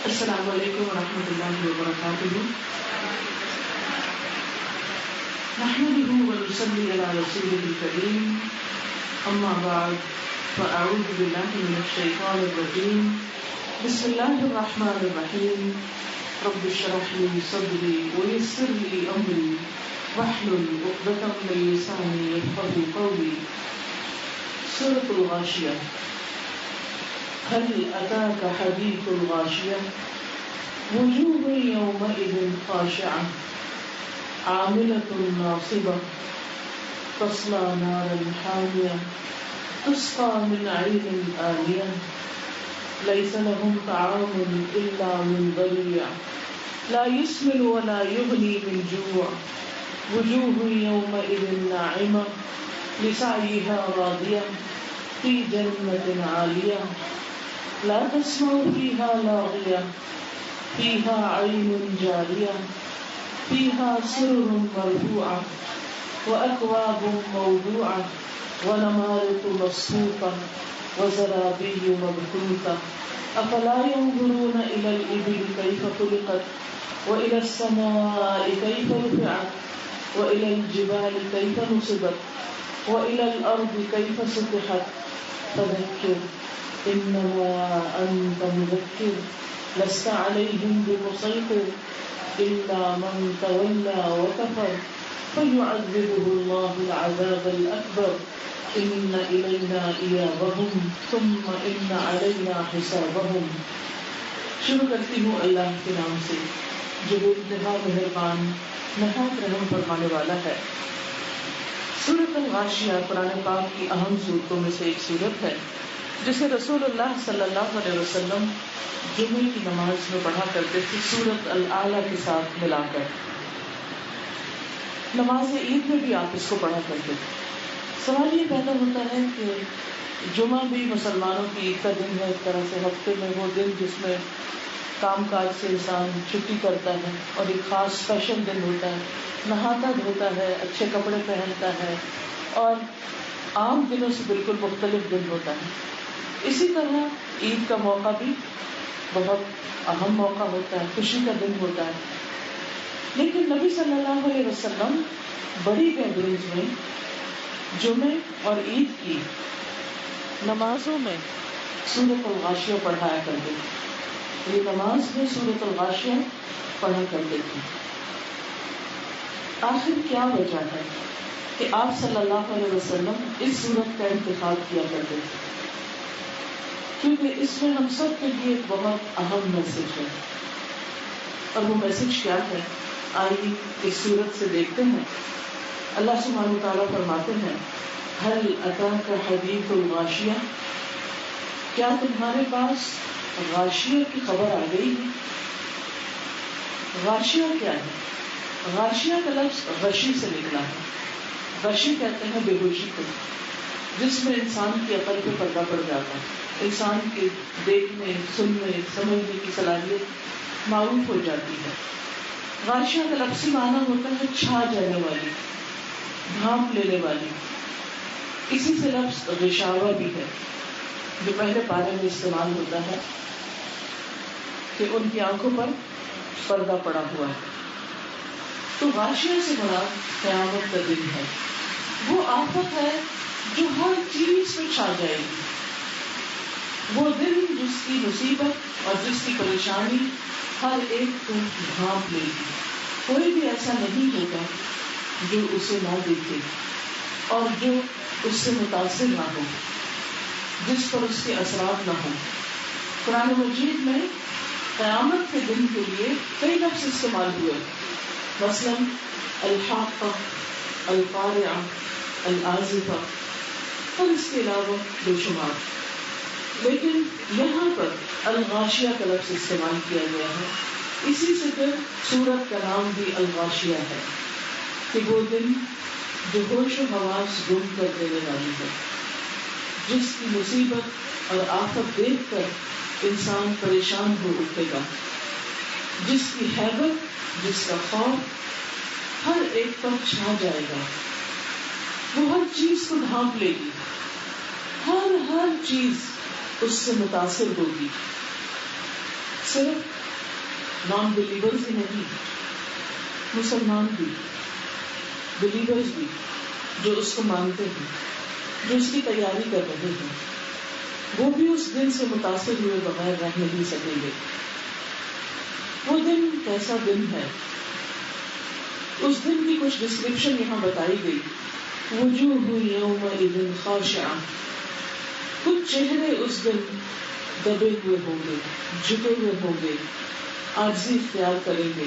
السلام علیکم ورحمۃ اللہ وبرکاتہ. نحمده ونصلي على رسوله الكريم. اما بعد فاعوذ بالله من الشيطان الرجيم. بسم الله الرحمن الرحيم. رب اشرح لي صدري ويسر لي امري واحلل عقدة من لساني يفقهوا قولي. سورة الغاشية. هل أتاك حديث الغاشية وجوه يومئذ خاشعة عاملة ناصبة تصلى نارا حامية تسقى من عين آنية ليس لهم طعام إلا من ضريع لا يسمن ولا يغني من جوع وجوه يومئذ ناعمة لسعيها راضية في جنة عالية لا تسمع فيها لاغية فيها عين جارية فيها سرر مرفوعة وأكواب موضوعة ونمارق مصفوفة وزرابي مبثوثة أفلا ينظرون إلى الإبل كيف خلقت وإلى السماء كيف رفعت وإلى الجبال كيف نصبت وإلى الأرض كيف سطحت فذكر إنما أنت مذكر لست عليهم بمسيطر إلا من تولى وكفر فيعذبه الله العذاب الأكبر إن إلينا إيابهم ثم إن علينا حسابهم. شروع کرتی ہوں اللہ کے نام سے جو بے انتہا مہربان نہایت رحم فرمانے والا ہے. سورۃ الغاشیہ قرآن پاک کی اہم صورتوں میں سے ایک صورت ہے جسے رسول اللہ صلی اللہ علیہ وسلم جمعے کی نماز میں پڑھا کرتے تھے سورۃ الاعلیٰ کے ساتھ ملا کر. نماز عید میں بھی آپ اس کو پڑھا کرتے تھے. سوال یہ پیدا ہوتا ہے کہ جمعہ بھی مسلمانوں کی عید کا دن ہے، ایک طرح سے ہفتے میں وہ دن جس میں کام کاج سے انسان چھٹی کرتا ہے اور ایک خاص اسپیشل دن ہوتا ہے، نہاتا دھوتا ہے، اچھے کپڑے پہنتا ہے اور عام دنوں سے بالکل مختلف دن ہوتا ہے. اسی طرح عید کا موقع بھی بہت اہم موقع ہوتا ہے، خوشی کا دن ہوتا ہے. لیکن نبی صلی اللہ علیہ وسلم بڑی گیدرنگز میں جمعے اور عید کی نمازوں میں سورۃ الغاشیہ پڑھایا کرتے تھے. یہ نماز میں سورۃ الغاشیہ پڑھا کرتے تھے. آخر کیا وجہ ہے کہ آپ صلی اللہ علیہ وسلم اس سورت کا انتخاب کیا کرتے تھے؟ کیونکہ اس میں ہم سب کے لیے ایک بہت اہم میسج ہے. اور وہ میسج کیا ہے آئیے اس سورت سے دیکھتے ہیں. اللہ سبحانہ وتعالیٰ فرماتے ہیں هل اتاک حدیث الغاشیہ، کیا تمہارے پاس غاشیہ کی خبر آ گئی ہے؟ غاشیہ کیا ہے؟ غاشیہ کا لفظ غشی سے نکلا ہے. غشی کہتے ہیں بے ہوشی کو، جس میں انسان کی عقل پہ پردہ پڑ جاتا ہے، انسان کے دیکھنے سننے سمجھنے کی صلاحیت معروف ہو جاتی ہے. غاشیہ کا لفظی معنی ہوتا ہے چھا جانے والی، ڈھانپ لینے والی. اسی سے لفظ غشاوہ بھی ہے جو پہلے پارے میں استعمال ہوتا ہے کہ ان کی آنکھوں پر پردہ پڑا ہوا ہے. تو غاشیہ سے مراد قیامت کا دن ہے. وہ آفت ہے جو ہر چیز میں چھا جائے گی. وہ دن جس کی مصیبت اور جس کی پریشانی ہر ایک کو ڈھانپ لے گی. کوئی بھی ایسا نہیں ہوگا جو اسے نہ دیکھے اور جو اس سے متاثر نہ ہو، جس پر اس کے اثرات نہ ہوں. قرآن مجید میں قیامت کے دن کے لیے کئی لفظ استعمال ہوئے، مثلا الحاقہ، القارعہ، العازفہ اور اس کے علاوہ بے شمار. لیکن یہاں پر الغاشیہ کا لفظ استعمال کیا گیا ہے. اسی سے پھر سورت کا نام بھی الغاشیہ ہے کہ وہ دن جو ہوش و حواس گم کر دینے والی ہے، جس کی مصیبت اور آفت دیکھ کر انسان پریشان ہو اٹھے گا، جس کی ہیبت، جس کا خوف ہر ایک پر چھا جائے گا. وہ ہر چیز کو ڈھانپ لے گی، ہر چیز اس سے متاثر ہوگی. صرف نان بلیورز ہی نہیں، مسلمان بھی، بلیورز بھی جو اس کو مانتے ہیں، جو اس کی تیاری کر رہے ہیں، وہ بھی اس دن سے متاثر ہوئے بغیر رہ نہیں سکیں گے. وہ دن کیسا دن ہے، اس دن کی کچھ ڈسکرپشن یہاں بتائی گئی. وجوہ یومئذ خاشعہ، کچھ چہرے اس دن دبے ہوئے ہوں گے، جھکے ہوئے ہوں گے، عاجزی اختیار کریں گے،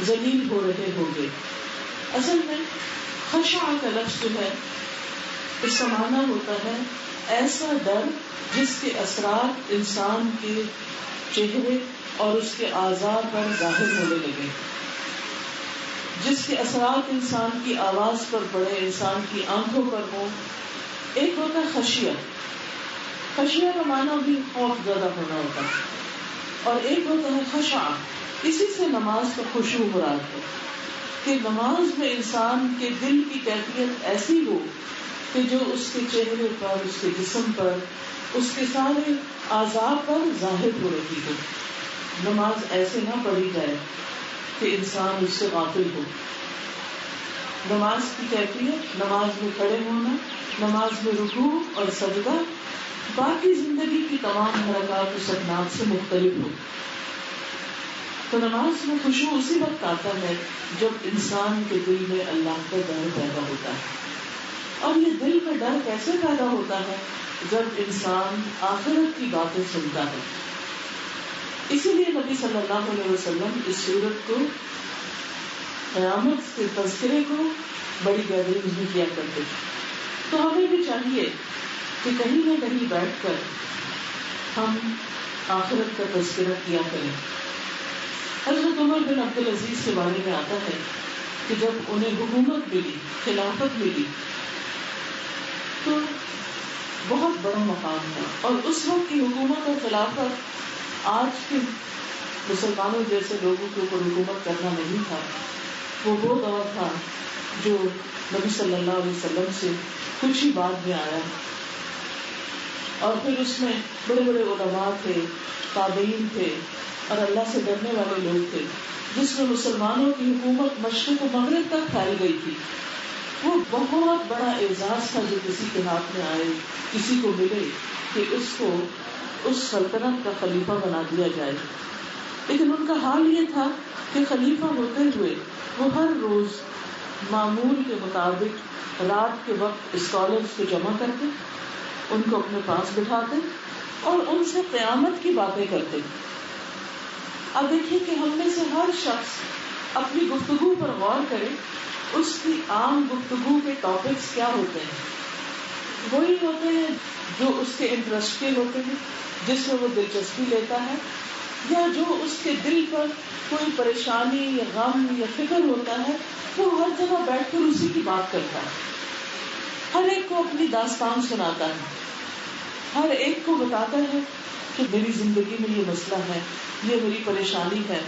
ذلیل ہو رہے ہوں گے. اصل میں خشع کا لفظ جو ہے اس کا معنی ہوتا ہے ایسا ڈر جس کے اثرات انسان کے چہرے اور اس کے اعضاء پر ظاہر ہونے لگے، جس کے اثرات انسان کی آواز پر پڑے، انسان کی آنکھوں پر ہو. ایک ہوتا ہے خشیہ، خشیہ کا معنی بھی خوف زدہ ہونا ہوتا ہے، اور ایک ہوتا ہے خشع. اسی سے نماز کا خشوع مراد ہے کہ نماز میں انسان کے دل کی کیفیت ایسی ہو کہ جو اس کے چہرے پر، اس کے جسم پر، اس کے سارے اعضاء پر ظاہر ہو رہی ہو. نماز ایسے نہ پڑھی جائے کہ انسان اس سے غافل ہو. نماز کی کیفیت، نماز میں کھڑے ہونا، نماز میں رکوع اور سجدہ باقی زندگی کی تمام حرکات و سکنات سے مختلف ہو. تو نماز میں خشوع اسی وقت آتا ہے جب انسان کے دل میں اللہ کا ڈر پیدا ہوتا ہے. اور یہ دل میں ڈر کیسے پیدا ہوتا ہے؟ جب انسان آخرت کی باتیں سنتا ہے. اسی لیے نبی صلی اللہ علیہ وسلم اس صورت کو، قیامت کے تذکرے کو بڑی گیدرنگ بھی کیا کرتے تھے. تو ہمیں بھی چاہیے کہ کہیں نہ کہیں بیٹھ کر ہم آخرت کا تذکرہ کیا کریں. حضرت عمر بن عبد العزیز کے بارے میں آتا ہے کہ جب انہیں حکومت ملی، خلافت ملی، تو بہت بڑا مقام تھا. اور اس وقت کی حکومت اور خلافت آج کے مسلمانوں جیسے لوگوں کے اوپر حکومت کرنا نہیں تھا. وہ دور تھا جو نبی صلی اللہ علیہ وسلم سے کچھ ہی بعد میں آیا، اور پھر اس میں بڑے بڑے علماء تھے، تابعین تھے، اور اللہ سے ڈرنے والے لوگ تھے، جس میں مسلمانوں کی حکومت مشرق و مغرب تک پھیل گئی تھی. وہ بہت بڑا اعزاز تھا جو کسی کے ہاتھ میں آئے، کسی کو ملے کہ اس کو اس سلطنت کا خلیفہ بنا دیا جائے. لیکن ان کا حال یہ تھا کہ خلیفہ ہوتے ہوئے وہ ہر روز معمول کے مطابق رات کے وقت اسکالرز کو جمع کرتے، ان کو اپنے پاس بٹھاتے اور ان سے قیامت کی باتیں کرتے. اب دیکھیے کہ ہم میں سے ہر شخص اپنی گفتگو پر غور کرے، اس کی عام گفتگو کے ٹاپکس کیا ہوتے ہیں. وہی ہوتے ہیں جو اس کے انٹرسٹ کے ہوتے ہیں، جس میں وہ دلچسپی لیتا ہے، یا جو اس کے دل پر کوئی پریشانی یا غم یا فکر ہوتا ہے، وہ ہر جگہ بیٹھ کر اسی کی بات کرتا ہے. ہر ایک کو اپنی داستان سناتا ہے، ہر ایک کو بتاتا ہے کہ میری زندگی میں یہ مسئلہ ہے، یہ میری پریشانی ہے.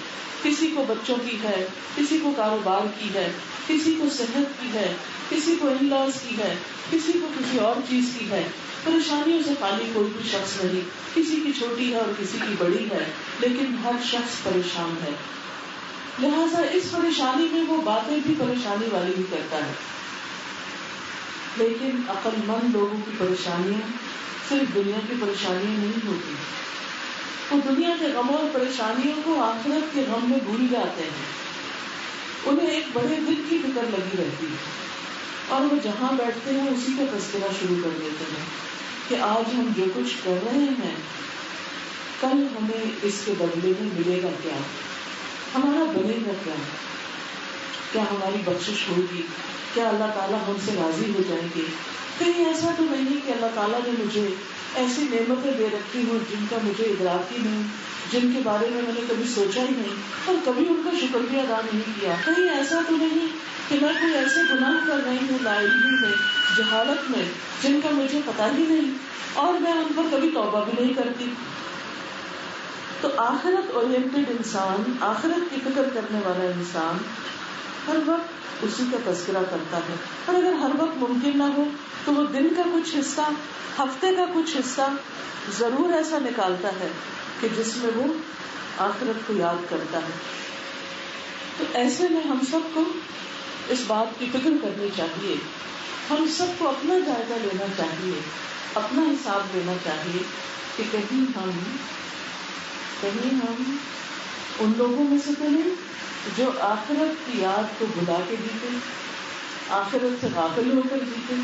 کسی کو بچوں کی ہے، کسی کو کاروبار کی ہے، کسی کو صحت کی ہے، کسی کو ان لاز کی ہے، کسی کو کسی اور چیز کی ہے. پریشانیوں سے خالی کوئی بھی شخص نہیں، کسی کی چھوٹی ہے اور کسی کی بڑی ہے، لیکن ہر شخص پریشان ہے. لہٰذا اس پریشانی میں وہ باتیں بھی پریشانی والی ہی کرتا ہے. لیکن عقل مند لوگوں کی پریشانیاں صرف دنیا کی پریشانیاں نہیں ہوتی، وہ دنیا کے غموں اور پریشانیوں کو آخرت کے غم میں بھول جاتے ہیں. انہیں ایک بڑے دن کی فکر لگی رہتی ہے، اور وہ جہاں بیٹھتے ہیں اسی کا تذکرہ شروع کر دیتے ہیں کہ آج ہم جو کچھ کر رہے ہیں، کل ہمیں اس کے بدلے میں ملے گا کیا، ہمارا بنے گا کیا، کیا ہماری بخشش ہوگی، کیا اللہ تعالیٰ ہم سے راضی ہو جائیں گے. کہیں ایسا تو نہیں کہ اللہ تعالیٰ نے مجھے ایسی نعمتیں دے رکھی ہوں جن کا مجھے ادراک ہی نہیں، جن کے بارے میں نے کبھی سوچا ہی نہیں اور کبھی ان کا شکر بھی ادا نہیں کیا. کہیں ایسا تو نہیں کہ میں کوئی ایسے گناہ کر رہی ہوں لاعلمی میں، جہالت میں، جن کا مجھے پتا ہی نہیں اور میں ان پر کبھی توبہ بھی نہیں کرتی. تو آخرت اورینٹڈ انسان، آخرت کی فکر کرنے والا انسان ہر وقت اسی کا تذکرہ کرتا ہے. اور اگر ہر وقت ممکن نہ ہو تو وہ دن کا کچھ حصہ، ہفتے کا کچھ حصہ ضرور ایسا نکالتا ہے کہ جس میں وہ آخرت کو یاد کرتا ہے. تو ایسے میں ہم سب کو اس بات کی فکر کرنی چاہیے، ہم سب کو اپنا جائزہ لینا چاہیے، اپنا حساب لینا چاہیے کہ کہیں ہم ان لوگوں میں سے تو نہیں جو آخرت کی یاد کو بھلا کے جیتے، آخرت سے غافل ہو کر جیتے.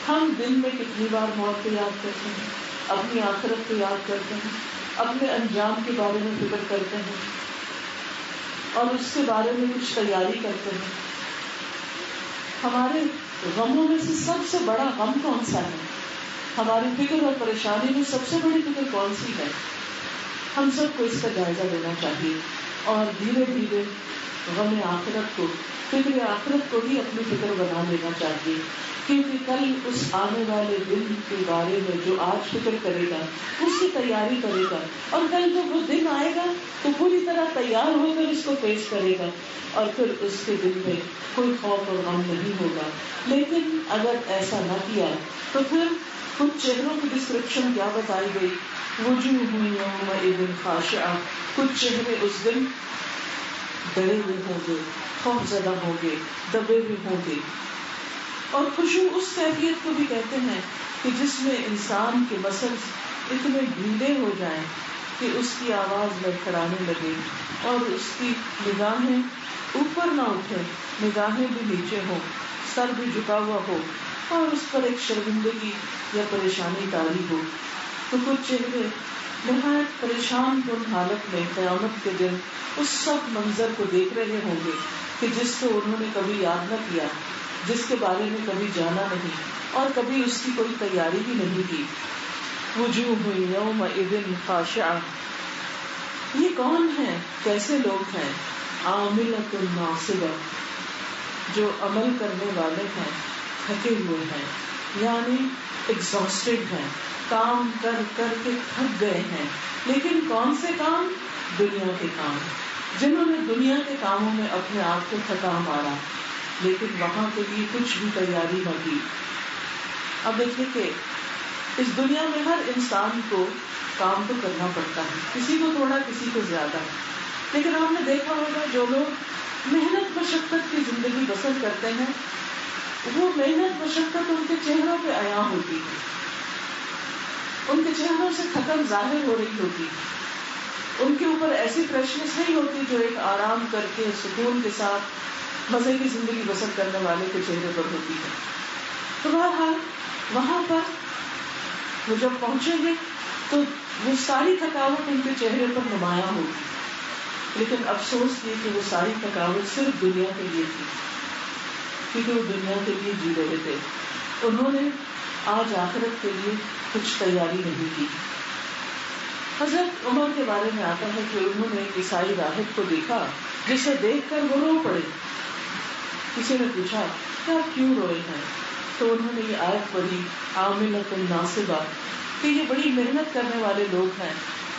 ہم دن میں کتنی بار موت کو یاد کرتے ہیں، اپنی آخرت کو یاد کرتے ہیں، اپنے انجام کے بارے میں فکر کرتے ہیں اور اس کے بارے میں کچھ تیاری کرتے ہیں. ہمارے غموں میں سے سب سے بڑا غم کون سا ہے؟ ہماری فکر اور پریشانی میں سب سے بڑی فکر کون سی ہے؟ ہم سب کو اس کا جائزہ لینا چاہیے اور دھیرے دھیرے غم آخرت کو، فکر آخرت کو بھی اپنی فکر بنا لینا چاہیے، کیونکہ کل اس آنے والے دن کے بارے میں جو آج فکر کرے گا اس کی تیاری کرے گا، اور کل جب وہ دن آئے گا تو پوری طرح تیار ہو کر اس کو پیش کرے گا، اور پھر اس کے دل میں کوئی خوف اور غم نہیں ہوگا. لیکن اگر ایسا نہ کیا تو پھر کچھ چہروں کی ڈسکرپشن کیا بتائی گئی، وجوہ یومئذ خاشعہ، کچھ چہرے اس دن ڈرے ہوئے ہوں گے، خوف زدہ ہوں گے، دبے ہوئے ہوں گے. اور خشوع اس کیفیت کو بھی کہتے ہیں کہ جس میں انسان کے مسلز اتنے ڈھیلے ہو جائیں کہ اس کی آواز لڑکھڑانے لگے اور اس کی نگاہیں اوپر نہ اٹھیں، نگاہیں بھی نیچے ہوں، سر بھی جھکا ہوا ہو اور اس پر ایک شرمندگی یا پریشانی طاری ہو. تو کچھ چہرے نہایت پریشان کن حالت میں قیامت کے دن اس سب منظر کو دیکھ رہے ہوں گے کہ جس کو انہوں نے کبھی یاد نہ کیا، جس کے بارے میں کبھی جانا نہیں اور کبھی اس کی کوئی تیاری بھی نہیں کی. وجوہ یومئذ خاشعہ، یہ کون ہیں، کیسے لوگ ہیں؟ عاملۃ ناصبہ، جو عمل کرنے والے ہیں، تھکے ہوئے ہیں، یعنی ایگزاسٹڈ ہیں، کام کر کر کے تھک گئے ہیں. لیکن کون سے کام؟ دنیا کے کام، جنہوں نے دنیا کے کاموں میں اپنے آپ کو تھکا مارا لیکن وہاں کے لیے کچھ بھی تیاری نہ کی. اب دیکھیے کہ اس دنیا میں ہر انسان کو کام تو کرنا پڑتا ہے، کسی کو تھوڑا کسی کو زیادہ، لیکن آپ نے دیکھا ہوگا جو لوگ محنت مشقت کی زندگی بسر کرتے ہیں وہ محنت مشقت ان کے چہروں پہ عیاں ہوتی ہے، ان کے چہروں سے تھکن ظاہر ہو رہی ہوتی، ان کے اوپر ایسی فریشنس نہیں ہوتی جو ایک آرام کر کے سکون کے ساتھ مزے کی زندگی بسر کرنے والے کے چہرے پر ہوتی ہے. تو بہرحال وہاں پر وہ جب پہنچیں گے تو وہ ساری تھکاوٹ ان کے چہرے پر نمایاں ہوگی، لیکن افسوس یہ کہ وہ ساری تھکاوٹ صرف دنیا کے لیے تھی، کیونکہ وہ دنیا کے لیے جی رہے تھے. انہوں نے آج آخرت کے لیے کچھ تیاری نہیں کی. حضرت عمر کے بارے میں آتا ہے کہ انہوں نے ایک عیسائی راہب کو دیکھا جسے دیکھ کر وہ رو پڑے. کسی نے پوچھا کہ آپ کیوں روئے ہیں؟ تو انہوں نے یہ آیت پڑھی عاملۃ ناصبہ، کہ یہ بڑی محنت کرنے والے لوگ ہیں،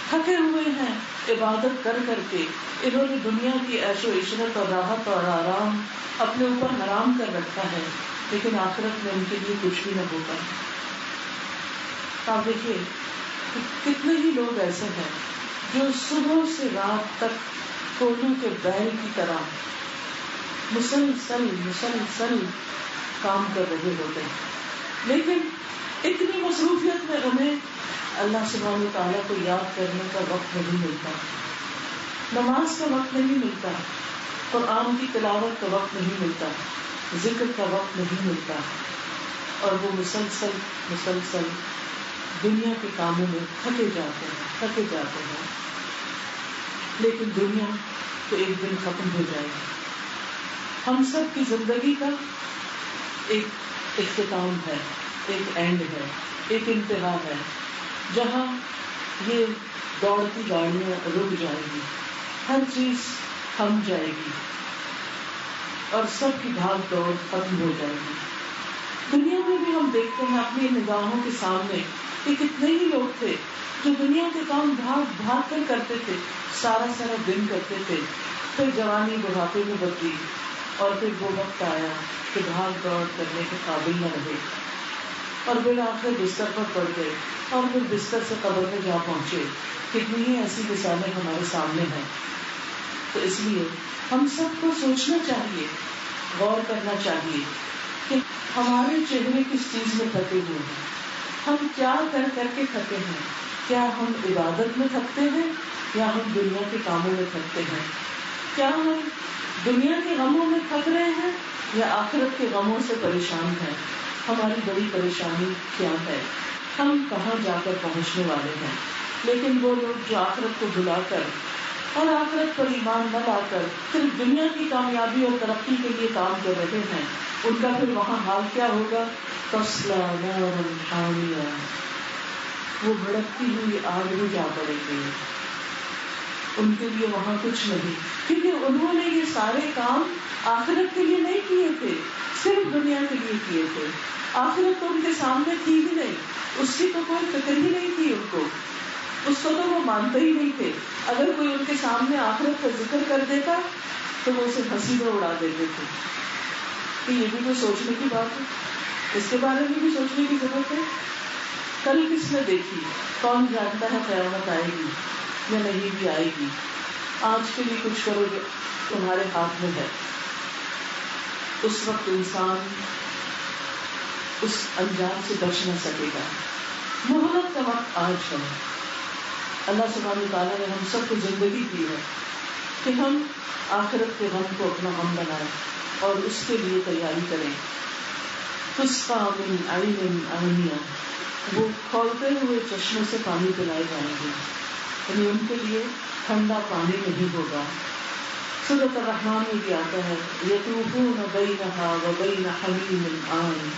تھکے ہوئے ہیں عبادت کر کر کے، انہوں نے دنیا کی عیش و عشرت اور راحت اور آرام اپنے اوپر حرام کر رکھا ہے، لیکن آخرت میں ان کے لیے کچھ بھی نہ ہوگا. آپ دیکھیے کتنے ہی لوگ ایسے ہیں جو صبح سے رات تک کوٹوں کے بیل کی طرح مسلسل کام کر رہے ہوتے ہیں، لیکن اتنی مصروفیت میں انہیں اللہ سبحانہ وتعالیٰ کو یاد کرنے کا وقت نہیں ملتا، نماز کا وقت نہیں ملتا، قرآن کی تلاوت کا وقت نہیں ملتا، ذکر کا وقت نہیں ملتا، اور وہ مسلسل دنیا کے کاموں میں تھکے جاتے ہیں. لیکن دنیا تو ایک دن ختم ہو جائے گی. ہم سب کی زندگی کا ایک اختتام ہے، ایک اینڈ ہے، ایک انتہا ہے، جہاں یہ دوڑتی گاڑیاں رک جائیں گی، ہر چیز تھم جائے گی اور سب کی بھاگ دوڑ ختم ہو جائے گی. دنیا میں بھی ہم دیکھتے ہیں اپنی نگاہوں کے سامنے کہ کتنے ہی لوگ تھے جو دنیا کے کام بھاگ کر کرتے تھے، سارا دن کرتے تھے، پھر جوانی بڑھاپے میں بدلی اور پھر وہ وقت آیا کہ بھاگ دوڑ کرنے کے قابل نہ رہے اور بالآخر بستر پر پڑ گئے اور پھر بستر سے قبر میں جا پہنچے. کتنی ہی ایسی مثالیں ہمارے سامنے ہیں. تو اس لیے ہم سب کو سوچنا چاہیے, غور کرنا چاہیے کہ ہمارے چہرے کس چیز میں تھکے ہوئے ہیں, ہم کیا کر کر کے تھکے ہیں. کیا ہم عبادت میں تھکتے ہیں یا ہم دنیا کے کاموں میں تھکتے ہیں؟ کیا ہم دنیا کے غموں میں تھک رہے ہیں یا آخرت کے غموں سے پریشان ہیں؟ ہماری بڑی پریشانی کیا ہے؟ ہم کہاں جا کر پہنچنے والے ہیں؟ لیکن وہ لوگ جو آخرت کو بھلا کر اور آخرت پر ایمان نہ لا کر صرف دنیا کی کامیابی اور ترقی کے لیے کام کر رہے ہیں, ان کا پھر وہاں حال کیا ہوگا؟ تصلی نارا حامیہ, وہ بھڑکتی ہوئی آگ میں جا پڑے گی. ان کے لیے وہاں کچھ نہیں, کیونکہ انہوں نے یہ سارے کام آخرت کے لیے نہیں کیے تھے, صرف دنیا کے لیے کیے تھے. آخرت تو ان کے سامنے تھی ہی نہیں, اس کی تو کوئی فکر ہی نہیں تھی ان کو, اس کو تو وہ مانتے ہی نہیں تھے. اگر کوئی ان کے سامنے آخرت کا ذکر کر دیتا تو وہ اسے ہنسی میں اڑا دیتے تھے. کہ یہ بھی کوئی سوچنے کی بات ہے, اس کے بارے میں بھی سوچنے کی ضرورت ہے. کل کس نے دیکھی؟ کون جانتا ہے قیامت آئے گی یا نہیں بھی آئے گی. آج کے لیے کچھ کرو گے تمہارے ہاتھ میں ہے. اس وقت انسان اس انجام سے بچ نہ سکے گا. مہلت کا وقت آج ہے. اللہ سبحانہ وتعالیٰ نے ہم سب کو زندگی دی ہے کہ ہم آخرت کے غم کو اپنا غم بنائیں اور اس کے لیے تیاری کریں. تسقى من عین آنیہ, وہ کھولتے ہوئے چشموں سے پانی پلائے جائیں گے, یعنی ان کے لیے ٹھنڈا پانی نہیں ہوگا. سورۃ الرحمن میں بھی آتا ہے یطوفون بینہا وبین حمیم آن.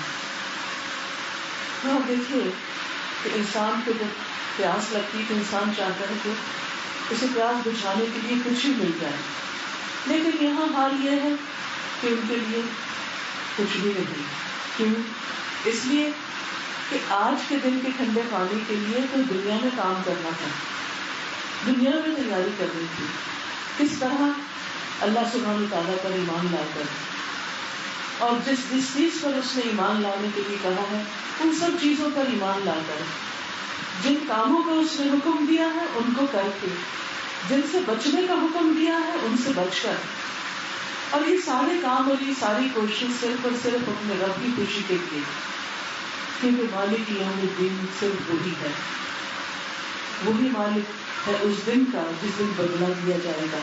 آپ دیکھیے کہ انسان کو جب پیاس لگتی تو انسان چاہتا ہے کہ اسے پیاس بجھانے کے لیے کچھ ہی مل جائے, لیکن یہاں حال یہ ہے کہ ان کے لیے کچھ بھی نہیں. کیوں؟ اس لیے کہ آج کے دن کے ٹھنڈے پانی کے لیے تو دنیا میں کام کرنا تھا, دنیا میں تیاری کرنی تھی. کس طرح؟ اللہ سبحانہ تعالیٰ پر ایمان لا کر, اور جس چیز پر اس نے ایمان لانے کے لیے کہا ہے ان سب چیزوں پر ایمان لا کر, جن کاموں کا اس نے حکم دیا ہے ان کو کر کے, جن سے بچنے کا حکم دیا ہے ان سے بچ کر. اور یہ سارے کام اور یہ ساری کوشش صرف اور صرف اپنے رب کی خوشی کے لیے, کیونکہ مالک یوم الدین صرف وہی ہے. وہی مالک ہے اس دن کا جس دن بدلہ دیا جائے گا.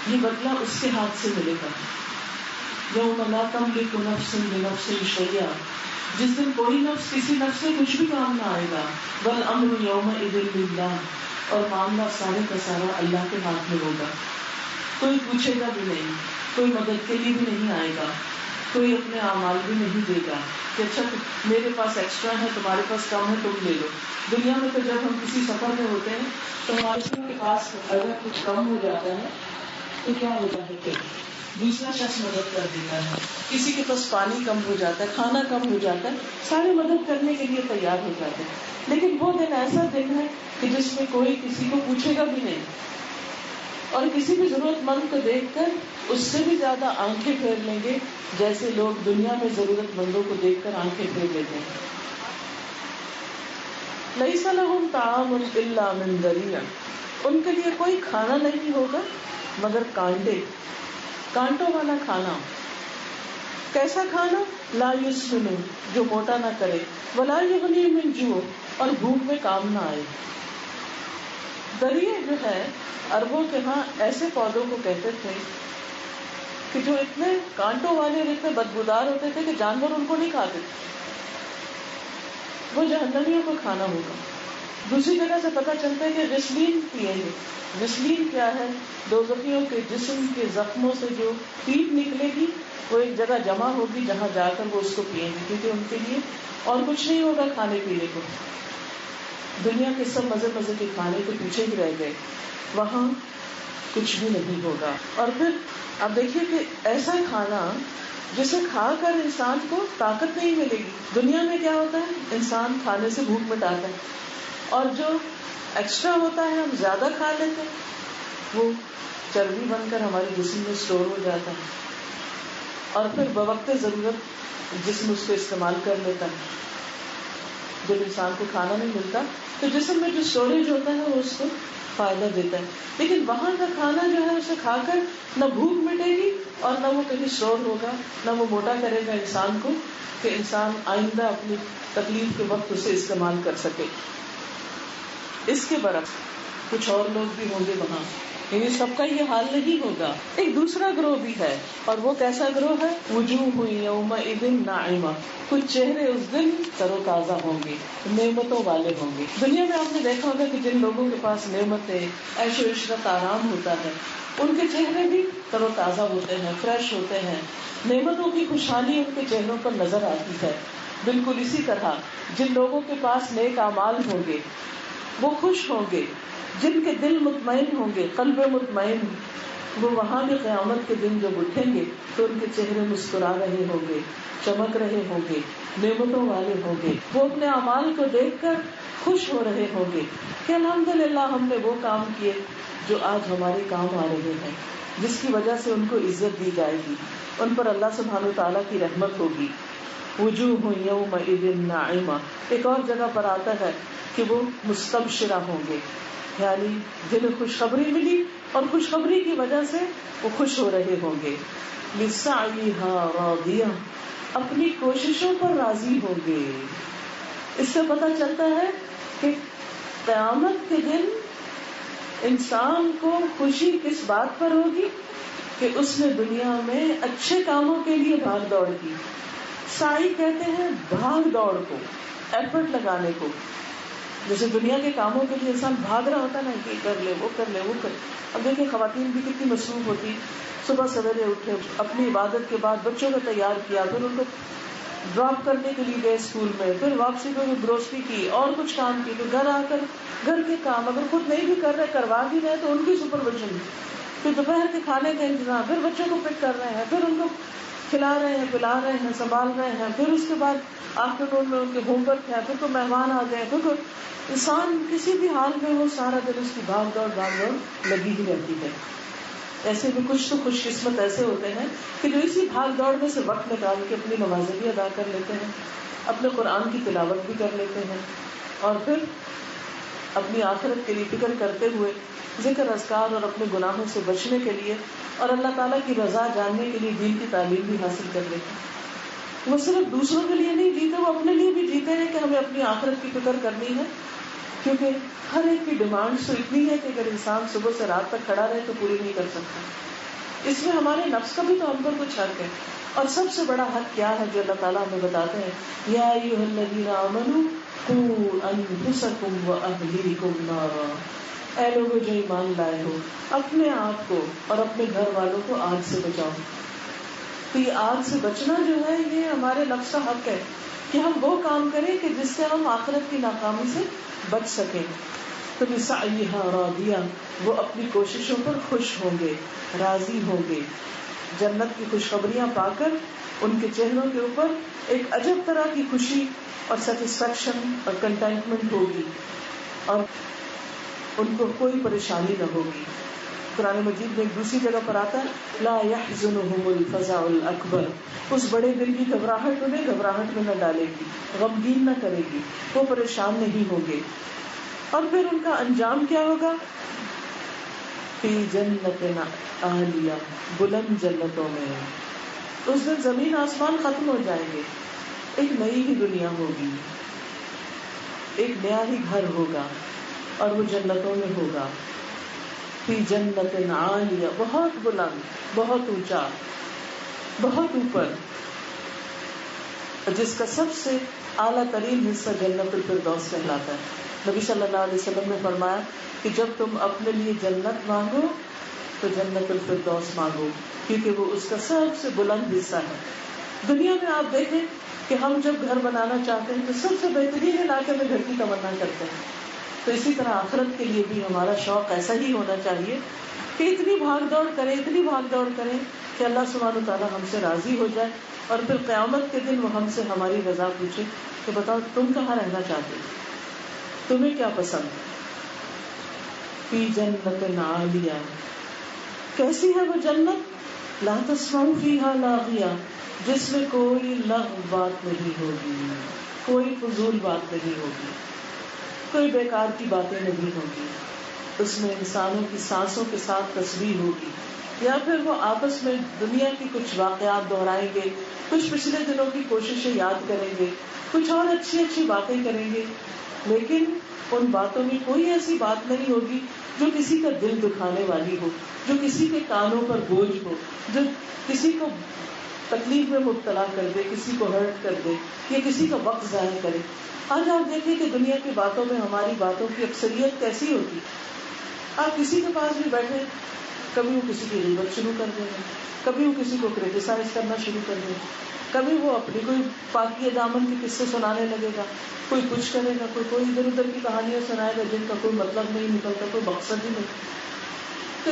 یہ بدلہ اس کے ہاتھ سے ملے گا. یوم لا تملک نفس لنفس شیئا, جس دن کوئی نفس کسی نفس سے کچھ بھی کام نہ آئے گا. والامر یومئذ للہ, اور معاملہ سارے کا سارا اللہ کے ہاتھ میں ہوگا. کوئی پوچھے گا بھی نہیں, کوئی مدد کے لیے بھی نہیں آئے گا, کوئی اپنے اعمال بھی نہیں دے گا کہ اچھا میرے پاس ایکسٹرا ہے تمہارے پاس کم ہے تم لے لو. دنیا میں تو جب ہم کسی سفر میں ہوتے ہیں تو ہمارے پاس اگر کچھ کم ہو جاتا ہے تو کیا ہوتا ہے کہ دوسرا شخص مدد کر دیتا ہے. کسی کے پاس پانی کم ہو جاتا ہے, کھانا کم ہو جاتا ہے, سارے مدد کرنے کے لیے تیار ہو جاتے ہیں. لیکن وہ دن ایسا دن ہے کہ جس میں کوئی کسی کو پوچھے گا بھی نہیں, اور کسی بھی ضرورت مند کو دیکھ کر اس سے بھی زیادہ آنکھیں پھیر لیں گے جیسے لوگ دنیا میں ضرورت مندوں کو دیکھ کر آنکھیں پھیر لیتے ہیں. لیس لہم طعام الا من ضریع, ان کے لیے کوئی کھانا نہیں ہوگا مگر کانٹے, کانٹوں والا کھانا. کیسا کھانا؟ لا یسمن, جو موٹا نہ کرے, ولا یغنی من جوع, اور بھوک میں کام نہ آئے. ضریع جو ہے عربوں کے ہاں ایسے پودوں کو کہتے تھے کہ جو اتنے کانٹوں والے اور اتنے بدبودار ہوتے تھے کہ جانور ان کو نہیں کھاتے تھے. وہ جہنمیوں کو کھانا ہوگا. دوسری جگہ سے پتہ چلتا ہے کہ غسلین پیئیں گے. غسلین کیا ہے؟ دوزخیوں کے جسم کے زخموں سے جو پیپ نکلے گی وہ ایک جگہ جمع ہوگی جہاں جا کر وہ اس کو پیئیں گے, کیونکہ ان کے لیے اور کچھ نہیں ہوگا کھانے پینے کو. دنیا کے سب مزے مزے کے کھانے کے پیچھے ہی رہ گئے, وہاں کچھ بھی نہیں ہوگا. اور پھر اب دیکھیے کہ ایسا کھانا جسے کھا کر انسان کو طاقت نہیں ملے گی. دنیا میں کیا ہوتا ہے, انسان کھانے سے بھوک مٹاتا ہے, اور جو ایکسٹرا ہوتا ہے ہم زیادہ کھا لیتے ہیں, وہ چربی بن کر ہمارے جسم میں اسٹور ہو جاتا ہے, اور پھر بوقت ضرورت جسم اس کو استعمال کر لیتا ہے. جب انسان کو کھانا نہیں ملتا تو جسم میں جو اسٹوریج ہوتا ہے وہ اس کو فائدہ دیتا ہے، لیکن وہاں کا کھانا جو ہے اسے کھا کر نہ بھوک مٹے گی اور نہ وہ کہیں اسٹور ہوگا، نہ وہ موٹا کرے گا انسان کو کہ انسان آئندہ اپنی تکلیف کے وقت اسے استعمال کر سکے. اس کے برعکس کچھ اور لوگ بھی ہوں گے وہاں، یعنی سب کا یہ حال نہیں ہوگا. ایک دوسرا گروہ بھی ہے، اور وہ کیسا گروہ ہے؟ وجوہ یومئذ ناعمہ، کچھ چہرے اس دن تر و تازہ ہوں گے، نعمتوں والے ہوں گے. دنیا میں آپ نے دیکھا ہوگا کہ جن لوگوں کے پاس نعمتیں، عیش و عشرت، آرام ہوتا ہے، ان کے چہرے بھی تر و تازہ ہوتے ہیں، فریش ہوتے ہیں، نعمتوں کی خوشحالی ان کے چہروں پر نظر آتی ہے. بالکل اسی طرح جن لوگوں کے پاس نیک اعمال ہوں گے وہ خوش ہوں گے، جن کے دل مطمئن ہوں گے، قلب مطمئن، وہ وہاں بھی قیامت کے دن جب اٹھیں گے تو ان کے چہرے مسکرا رہے ہوں گے، چمک رہے ہوں گے، نعمتوں والے ہوں گے. وہ اپنے اعمال کو دیکھ کر خوش ہو رہے ہوں گے کہ الحمدللہ ہم نے وہ کام کیے جو آج ہمارے کام آ رہے ہیں، جس کی وجہ سے ان کو عزت دی جائے گی، ان پر اللہ سبحانہ وتعالیٰ کی رحمت ہوگی. وجوہ یومئذ ناعمہ. ایک اور جگہ پر آتا ہے کہ وہ مستبشرہ ہوں گے، یعنی جنہیں خوشخبری ملی اور خوشخبری کی وجہ سے وہ خوش ہو رہے ہوں گے. لسعیہا راضیہ، اپنی کوششوں پر راضی ہوں گے. اس سے پتہ چلتا ہے کہ قیامت کے دن انسان کو خوشی کس بات پر ہوگی کہ اس نے دنیا میں اچھے کاموں کے لیے بھاگ دوڑ کی. سعی کہتے ہیں بھاگ دوڑ کو، ایفرٹ لگانے کو. جیسے دنیا کے کاموں کے لیے انسان بھاگ رہا ہوتا ہے نا، یہ کر لے، وہ کر لے، وہ کر. اب دیکھیں خواتین بھی کتنی مصروف ہوتی، صبح سویرے اٹھے، اپنی عبادت کے بعد بچوں کو تیار کیا، پھر ان کو ڈراپ کرنے کے لیے گئے اسکول میں، پھر واپسی کو گروسری کی اور کچھ کام کی، پھر گھر آ کر گھر کے کام اگر خود نہیں بھی کر رہے، کروا بھی رہے تو ان کی سپرویژن، پھر دوپہر کے کھانے کا انتظام، پھر بچوں کو پک کر رہے ہیں، پھر ان کو کھلا رہے ہیں، پلا رہے ہیں، سنبھال رہے ہیں، پھر اس کے بعد آفٹرنون میں ان کے ہوم ورک ہے، پھر کوئی مہمان آ گئے، پھر انسان کسی بھی حال میں ہو سارا دن اس کی بھاگ دوڑ لگی ہی رہتی ہے. ایسے بھی کچھ تو خوش قسمت ایسے ہوتے ہیں کہ جو اسی بھاگ دوڑ میں سے وقت نکال کے اپنی نمازیں بھی ادا کر لیتے ہیں، اپنے قرآن کی تلاوت بھی کر لیتے ہیں، اور پھر اپنی آخرت کے لیے فکر کرتے ہوئے ذکر اذکار اور اپنے گناہوں سے بچنے کے لیے اور اللہ تعالیٰ کی رضا جاننے کے لیے دین کی تعلیم بھی حاصل کر لیتے ہیں. وہ صرف دوسروں کے لیے نہیں جیتے، وہ اپنے لیے بھی جیتے ہیں کہ ہمیں اپنی آخرت کی فکر کرنی ہے، کیونکہ ہر ایک کی ڈیمانڈ تو اتنی ہے کہ اگر انسان صبح سے رات تک کھڑا رہے تو پوری نہیں کر سکتا. اس میں ہمارے نفس کا بھی تو ہم پر کچھ حق ہے، اور سب سے بڑا حق کیا ہے جو اللہ تعالیٰ ہمیں بتاتے ہیں؟ یا ایھا الذین آمنوا قوا انفسکم واہلیکم نارا. اے لوگوں جو ایمان لائے ہو، اپنے آپ کو اور اپنے گھر والوں کو آگ سے بچاؤ. تو یہ آگ سے بچنا جو ہے یہ ہمارے نفس کا حق ہے کہ ہم وہ کام کریں کہ جس سے ہم آخرت کی ناکامی سے بچ سکیں. تو لسعیہا راضیہ، وہ اپنی کوششوں پر خوش ہوں گے، راضی ہوں گے. جنت کی خوشخبریاں پا کر ان کے چہروں کے اوپر ایک عجب طرح کی خوشی اور سیٹسفیکشن اور کنٹینٹمنٹ ہوگی، اور ان کو کوئی پریشانی نہ ہوگی. قرآن مجید میں ایک دوسری جگہ پر آتا ہے لا يحزنهم الفزع الاکبر. اس بڑے دن کی گھبراہٹ انہیں گھبراہٹ میں نہ ڈالے گی، غمگین نہ کرے گی، وہ پریشان نہیں ہوں گے. اور پھر ان کا انجام کیا ہوگا؟ فی جنت عالیہ، بلند جنتوں میں. اس دن زمین آسمان ختم ہو جائیں گے، ایک نئی ہی دنیا ہوگی، ایک نیا ہی گھر ہوگا، اور وہ جنتوں میں ہوگا. فی جنت عالیہ، بہت بلند، بہت اونچا، بہت اوپر، جس کا سب سے اعلیٰ ترین حصہ جنت الفردوس کہلاتا ہے. نبی صلی اللہ علیہ وسلم نے فرمایا کہ جب تم اپنے لیے جنت مانگو تو جنت الفردوس مانگو، کیونکہ وہ اس کا سب سے بلند حصہ ہے. دنیا میں آپ دیکھیں کہ ہم جب گھر بنانا چاہتے ہیں تو سب سے بہترین علاقے میں گھر کی تمنا کرتے ہیں. تو اسی طرح آخرت کے لیے بھی ہمارا شوق ایسا ہی ہونا چاہیے کہ اتنی بھاگ دوڑ کریں، اتنی بھاگ دوڑ کریں کہ اللہ سبحانہ تعالیٰ ہم سے راضی ہو جائے، اور پھر قیامت کے دن وہ ہم سے ہماری رضا پوچھے کہ بتاؤ تم کہاں رہنا چاہتے ہو، تمہیں کیا پسند. فی جنت عالیہ، کیسی ہے وہ جنت؟ لا تسمع فیہا لاغیہ، جس میں کوئی لغو بات نہیں ہوگی، کوئی فضول بات نہیں ہوگی، کوئی بیکار کی باتیں نہیں ہوگی، اس میں انسانوں کی سانسوں کے ساتھ تسبیح ہوگی، یا پھر وہ آپس میں دنیا کی کچھ واقعات دہرائیں گے، کچھ پچھلے دنوں کی کوششیں یاد کریں گے، کچھ اور اچھی اچھی باتیں کریں گے، لیکن ان باتوں میں کوئی ایسی بات نہیں ہوگی جو کسی کا دل دکھانے والی ہو، جو کسی کے کانوں پر بوجھ ہو، جو کسی کو تکلیف میں مبتلا کر دے، کسی کو ہرٹ کر دے یا کسی کا وقت ضائع کرے۔ آج آپ دیکھیں کہ دنیا کی باتوں میں ہماری باتوں کی اکثریت کیسی ہوتی، آپ کسی کے پاس بھی بیٹھے، کبھی وہ کسی کی غیبت شروع کر دیں گے، کبھی وہ کسی کو کریٹیسائز کرنا شروع کر دیں گے، کبھی وہ اپنی کوئی پاکی دامن کے قصے سنانے لگے گا، کوئی کچھ کرے گا، کوئی ادھر ادھر کی کہانیاں سنائے گا جن کا کوئی مطلب نہیں نکلتا، کوئی مقصد ہی نہیں۔ تو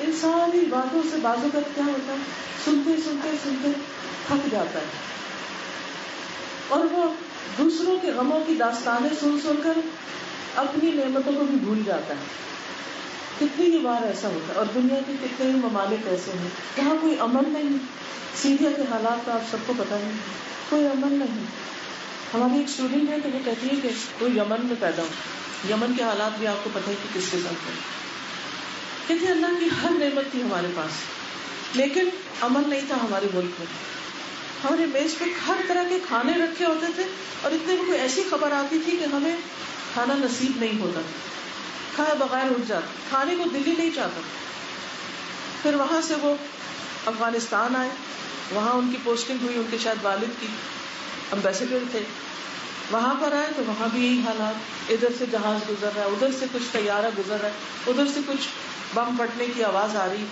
ان ساری باتوں سے بعض اوقات کیا ہوتا ہے، سنتے سنتے سنتے تھک جاتا ہے، اور وہ دوسروں کے غموں کی داستانیں سن سن کر اپنی نعمتوں کو بھی بھول جاتا ہے۔ کتنی ہی بار ایسا ہوتا ہے، اور دنیا کے کتنے ہی ممالک ایسے ہیں جہاں کوئی امن نہیں، سیریا کے حالات کا آپ سب کو پتہ ہے، کوئی امن نہیں۔ ہماری ایک اسٹوڈنٹ ہے تو وہ کہتی ہے کہ وہ یمن میں پیدا ہو، یمن کے حالات بھی آپ کو پتہ ہے کہ کس کے ساتھ ہے۔ کہتے ہیں اللہ کی ہر نعمت تھی ہمارے پاس، لیکن امن نہیں تھا ہمارے ملک میں۔ ہمارے میز پہ ہر طرح کے کھانے رکھے ہوتے تھے، اور اتنے میں کوئی ایسی خبر آتی تھی کہ ہمیں کھانا نصیب نہیں ہوتا، کھائے بغیر اٹھ جاتا، کھانے کو دل ہی نہیں چاہتا۔ پھر وہاں سے وہ افغانستان آئے، وہاں ان کی پوسٹنگ ہوئی، ان کے شاید والد کی امبیسڈر تھے، وہاں پر آئے تو وہاں بھی یہی حالات، ادھر سے جہاز گزر رہا ہے، ادھر سے کچھ طیارہ گزر رہا ہے، ادھر سے کچھ بم پھٹنے کی آواز آ رہی،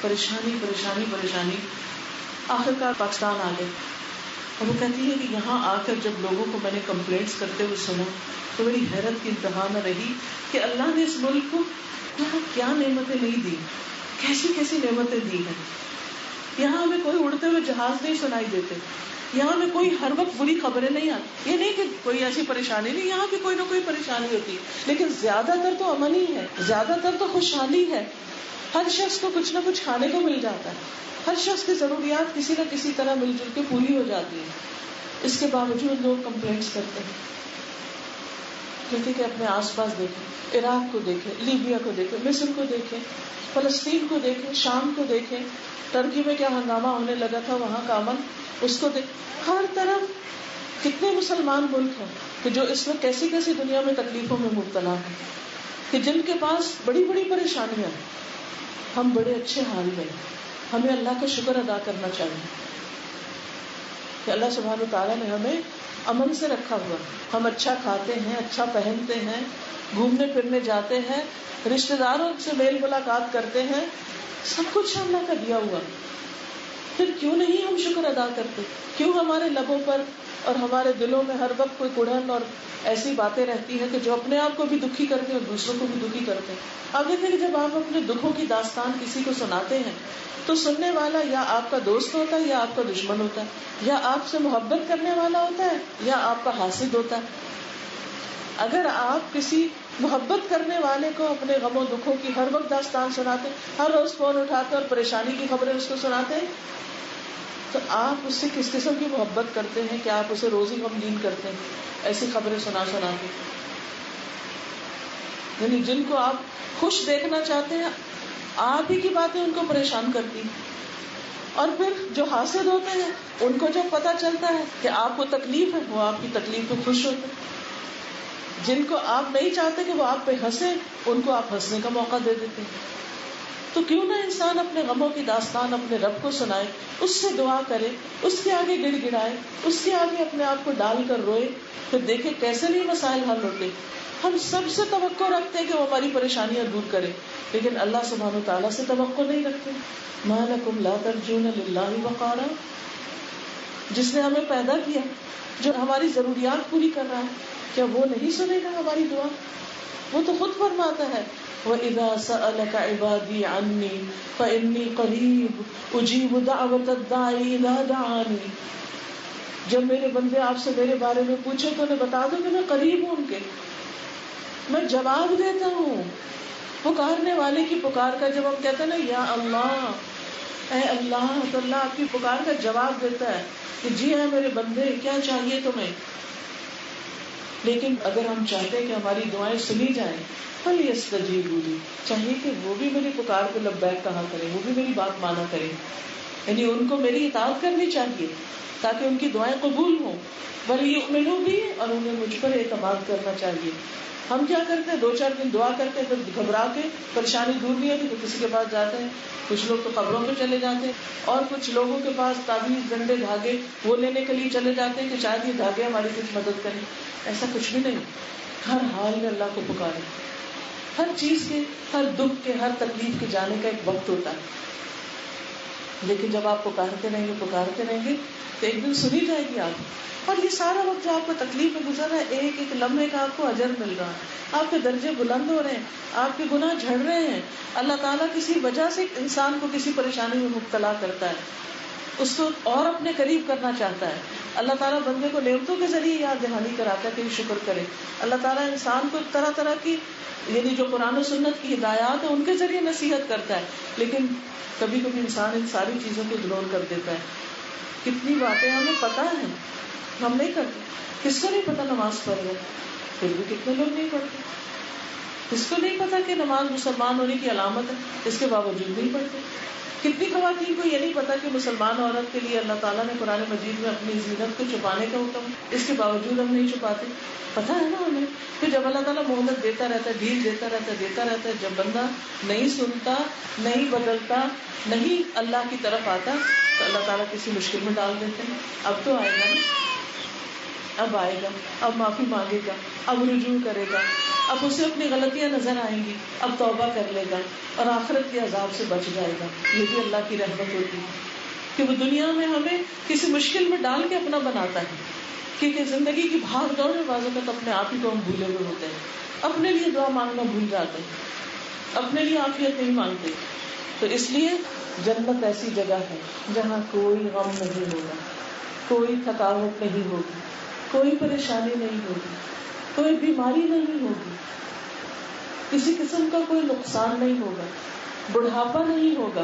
پریشانی پریشانی پریشانی۔ آخرکار پاکستان آ گئے، اور وہ کہتی ہے کہ یہاں آ کر جب لوگوں کو میں نے کمپلینٹس کرتے ہوئے سنا تو میری حیرت کی انتہا نہ رہی کہ اللہ نے اس ملک کو یہاں کیا نعمتیں نہیں دی، کیسی کیسی نعمتیں دی ہیں۔ یہاں ہمیں کوئی اڑتے ہوئے جہاز نہیں سنائی دیتے، یہاں ہمیں کوئی ہر وقت بری خبریں نہیں آتی، یہ نہیں کہ کوئی ایسی پریشانی نہیں، یہاں بھی کوئی نہ کوئی پریشانی ہوتی ہے، لیکن زیادہ تر تو امن ہی ہے، زیادہ تر تو خوشحالی ہے۔ ہر شخص کو کچھ نہ کچھ کھانے کو مل جاتا ہے، ہر شخص کی ضروریات کسی نہ کسی طرح مل جل کے پوری ہو جاتی ہے، اس کے باوجود لوگ کمپلینٹس کرتے ہیں۔ کیونکہ کہ اپنے آس پاس دیکھیں، عراق کو دیکھیں، لیبیا کو دیکھیں، مصر کو دیکھیں، فلسطین کو دیکھیں، شام کو دیکھیں، ترکی میں کیا ہنگامہ ہونے لگا تھا، وہاں کا امن اس کو دیکھ، ہر طرف کتنے مسلمان ملک ہیں کہ جو اس وقت کیسی کیسی دنیا میں تکلیفوں میں مبتلا ہیں، کہ جن کے پاس بڑی بڑی پریشانیاں ہیں۔ ہم بڑے اچھے حال میں، ہمیں اللہ کا شکر ادا کرنا چاہیے کہ اللہ سبحانہ وتعالیٰ نے ہمیں امن سے رکھا ہوا، ہم اچھا کھاتے ہیں، اچھا پہنتے ہیں، گھومنے پھرنے جاتے ہیں، رشتہ داروں سے میل ملاقات کرتے ہیں، سب کچھ اللہ کا دیا ہوا، پھر کیوں نہیں ہم شکر ادا کرتے؟ کیوں ہمارے لبوں پر اور ہمارے دلوں میں ہر وقت کوئی کڑھن اور ایسی باتیں رہتی ہیں کہ جو اپنے آپ کو بھی دکھی کرتے ہیں اور دوسروں کو بھی دکھی کرتے ہیں۔ آپ دیکھیں کہ جب آپ اپنے دکھوں کی داستان کسی کو سناتے ہیں تو سننے والا یا آپ کا دوست ہوتا ہے یا آپ کا دشمن ہوتا ہے، یا آپ سے محبت کرنے والا ہوتا ہے یا آپ کا حاسد ہوتا ہے۔ اگر آپ کسی محبت کرنے والے کو اپنے غم و دکھوں کی ہر وقت داستان سناتے، ہر روز فون اٹھاتے اور پریشانی کی خبریں اس کو سناتے ہیں، تو آپ اس سے کس قسم کی محبت کرتے ہیں کہ آپ اسے روز ہی غمگین کرتے ہیں ایسی خبریں سنا سنا کے؟ یعنی جن کو آپ خوش دیکھنا چاہتے ہیں، آپ ہی کی باتیں ان کو پریشان کرتی ہیں، اور پھر جو حاسد ہوتے ہیں ان کو جب پتا چلتا ہے کہ آپ کو تکلیف ہے، وہ آپ کی تکلیف پہ خوش ہوتے ہیں۔ جن کو آپ نہیں چاہتے کہ وہ آپ پہ ہنسے، ان کو آپ ہنسنے کا موقع دے دیتے ہیں۔ تو کیوں نہ انسان اپنے غموں کی داستان اپنے رب کو سنائے، اس سے دعا کرے، اس کے آگے گڑ گڑائے، اس کے آگے اپنے آپ کو ڈال کر روئے، پھر دیکھے کیسے نہیں مسائل حل ہوتے۔ ہم سب سے توقع رکھتے ہیں کہ وہ ہماری پریشانیاں دور کرے، لیکن اللہ سبحانہ وتعالیٰ سے توقع نہیں رکھتے۔ مَا لَكُمْ لَا تَرْجُونَ لِلَّهِ وَقَارًا، جس نے ہمیں پیدا کیا، جو ہماری ضروریات پوری کر رہا ہے، کیا وہ نہیں سنے گا ہماری دعا؟ وہ تو خود فرماتا ہے وَإِذَا سَأَلَكَ عِبَادِي عَنِّي فَإِنِّي قَرِيبٌ أُجِيبُ دَعْوَةَ الدَّاعِ إِذَا دَعَانِ۔ جب میرے بندے آپ سے میرے بارے میں پوچھے تو انہیں بتا دو کہ میں قریب ہوں، ان کے میں جواب دیتا ہوں۔ پکارنے والے کی پکار کا جب ہم کہتے ہیں نا یا اللہ، اے اللہ، تو اللہ آپ کی پکار کا جواب دیتا ہے کہ جی ہے میرے بندے، کیا چاہیے تمہیں؟ لیکن اگر ہم چاہتے ہیں کہ ہماری دعائیں سنی جائیں فَلْيَسْتَجِيبُوا لِي، چاہیے کہ وہ بھی میری پکار کو لبیک کہا کریں، وہ بھی میری بات مانا کریں، یعنی ان کو میری اطاعت کرنی چاہیے تاکہ ان کی دعائیں قبول ہوں، وَلْيُؤْمِنُوا بِي، اور انہیں مجھ پر اعتماد کرنا چاہیے. ہم کیا کرتے ہیں، 2-4 دن دعا کرتے ہیں، پھر گھبرا کے پریشانی دور نہیں ہوتی تو کسی کے پاس جاتے ہیں. کچھ لوگ تو قبروں پہ چلے جاتے ہیں، اور کچھ لوگوں کے پاس تعویذ ڈنڈے دھاگے وہ لینے کے لیے چلے جاتے ہیں کہ شاید یہ دھاگے ہماری کچھ مدد کریں. ایسا کچھ بھی نہیں. ہر حال میں اللہ کو پکارے. ہر چیز کے، ہر دکھ کے، ہر تکلیف کے جانے کا ایک وقت ہوتا ہے، لیکن جب آپ پکارتے رہیں گے تو ایک دن سنی جائے گی آپ. اور یہ سارا وقت جو آپ کو تکلیف میں گزر رہا ہے، ایک ایک لمحے کا آپ کو اجر مل رہا ہے، آپ کے درجے بلند ہو رہے ہیں، آپ کے گناہ جھڑ رہے ہیں. اللہ تعالیٰ کسی وجہ سے انسان کو کسی پریشانی میں مبتلا کرتا ہے، اس کو اور اپنے قریب کرنا چاہتا ہے. اللہ تعالیٰ بندے کو نعمتوں کے ذریعے یاد دہانی کراتا ہے کہ شکر کرے. اللہ تعالیٰ انسان کو طرح طرح کی، یعنی جو قرآن و سنت کی ہدایات ہیں ان کے ذریعے نصیحت کرتا ہے، لیکن کبھی کبھی انسان ان ساری چیزوں کو اگنور کر دیتا ہے. کتنی باتیں ہمیں پتہ ہیں ہم نہیں کرتے. کس کو نہیں پتا نماز پڑھ رہے، پھر بھی کتنے لوگ نہیں پڑھتے. کس کو نہیں پتا کہ نماز مسلمان ہونے کی علامت ہے، اس کے باوجود نہیں پڑھتے. کتنی خواتین کو یہ نہیں پتا کہ مسلمان عورت کے لیے اللہ تعالیٰ نے قرآن مجید میں اپنی زینت کو چھپانے کا حکم، اس کے باوجود ہم نہیں چھپاتے. پتا ہے نا ہمیں. پھر جب اللہ تعالیٰ مہلت دیتا رہتا ہے، ڈھیل دیتا رہتا ہے، جب بندہ نہیں سنتا، نہیں بدلتا، نہیں اللہ کی طرف آتا تو اللہ تعالیٰ کسی مشکل میں ڈال دیتے ہیں. اب تو آئے گا نا، اب آئے گا، اب معافی مانگے گا، اب رجوع کرے گا، اب اسے اپنی غلطیاں نظر آئیں گی، اب توبہ کر لے گا اور آخرت کے عذاب سے بچ جائے گا. یہ بھی اللہ کی رحمت ہوتی ہے کہ وہ دنیا میں ہمیں کسی مشکل میں ڈال کے اپنا بناتا ہے. کیونکہ زندگی کی بھاگ دوڑ میں بعض اوقات اپنے آپ ہی کو ہم بھولے ہوئے ہوتے ہیں، اپنے لیے دعا مانگنا بھول جاتے ہیں، اپنے لیے عافیت نہیں مانگتے. تو اس لیے جنت ایسی جگہ ہے جہاں کوئی غم نہیں ہوگا، کوئی تھکاوٹ نہیں ہوگی، کوئی پریشانی نہیں ہوگی، کوئی بیماری نہیں ہوگی، کسی قسم کا کوئی نقصان نہیں ہوگا، بڑھاپا نہیں ہوگا،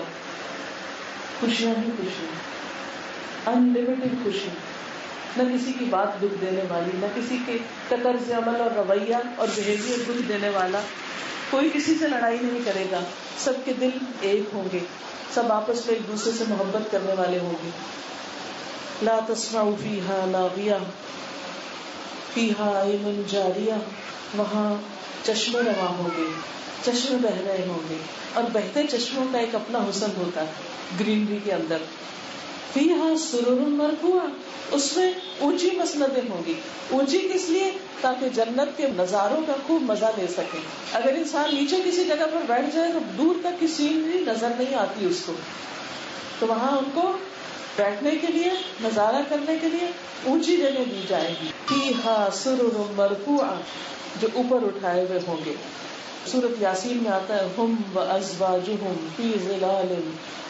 خوشیاں ہی خوشیاں، انلمیٹڈ خوشی. نہ کسی کی بات دکھ دینے والی، نہ کسی کے طرز عمل اور رویہ اور بہیویئر دکھ دینے والا. کوئی کسی سے لڑائی نہیں کرے گا، سب کے دل ایک ہوں گے، سب آپس میں ایک دوسرے سے محبت کرنے والے ہوں گے. لا تسمع فیہا لاغیہ فیہا عین جاریہ، وہاں چشمے رواں ہوں گے، چشمے بہ رہے ہوں گے، اور بہتے چشموں کا ایک اپنا حسن ہوتا ہے گرینری کے اندر. فیہا سرر مرفوعہ، اس میں اونچی مسندیں ہوں گی. اونچی کس لیے؟ تاکہ جنت کے نظاروں کا خوب مزہ لے سکے. اگر انسان نیچے کسی جگہ پر بیٹھ جائے تو دور تک کی سینری نظر نہیں آتی اس کو، تو وہاں ان کو بیٹھنے کے لیے، نظارہ کرنے کے لیے اونچی جگہ دی جائے گی. فیہا سرر مرفوعہ، جو اوپر اٹھائے ہوئے ہوں گے. سورۃ یاسین میں آتا ہے ہم وازواجہم فی ظلال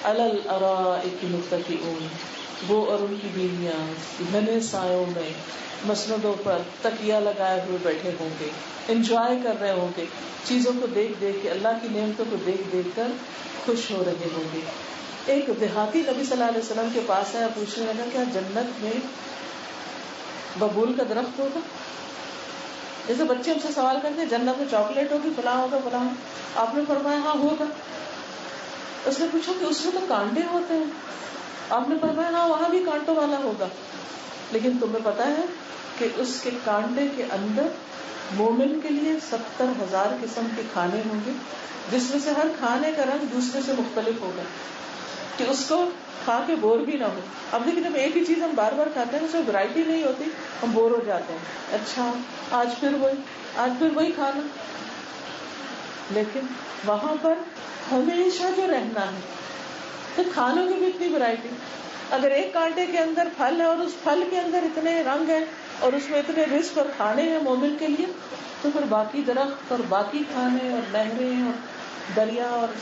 علی الارائک متکئون، وہ اور ان کی بیویاں گھنے سایوں میں مسندوں پر تکیہ لگائے ہوئے بیٹھے ہوں گے، انجوائے کر رہے ہوں گے، چیزوں کو دیکھ دیکھ کے، اللہ کی نعمتوں کو دیکھ دیکھ کر خوش ہو رہے ہوں گے. ایک دیہاتی نبی صلی اللہ علیہ وسلم کے پاس آیا، پوچھنے لگا کیا جنت میں ببول کا درخت ہوگا؟ جیسے بچے ہم سے سوال کرتے ہیں جنت میں چاکلیٹ ہوگی، فلاں ہوگا فلاں. آپ نے فرمایا ہاں ہوگا. اس نے پوچھا کہ اس میں تو کانٹے ہوتے ہیں. آپ نے فرمایا ہاں وہاں بھی کانٹوں والا ہوگا، لیکن تمہیں پتا ہے کہ اس کے کانٹے کے اندر مومن کے لیے 70,000 قسم کے کھانے ہوں گے، جس میں سے ہر کھانے کا رنگ دوسرے سے مختلف ہوگا کہ اس کو کھا کے بور بھی نہ ہو. اب لیکن جب ایک ہی چیز ہم بار بار کھاتے ہیں اس میں ورائٹی نہیں ہوتی، ہم بور ہو جاتے ہیں. اچھا آج پھر وہی کھانا. لیکن وہاں پر ہمیشہ جو رہنا ہے تو کھانوں کی بھی اتنی ورائٹی. اگر ایک کانٹے کے اندر پھل ہے اور اس پھل کے اندر اتنے رنگ ہیں اور اس میں اتنے رزق اور کھانے ہیں مومن کے لیے، تو پھر باقی درخت اور باقی کھانے اور نہریں اور دریا اور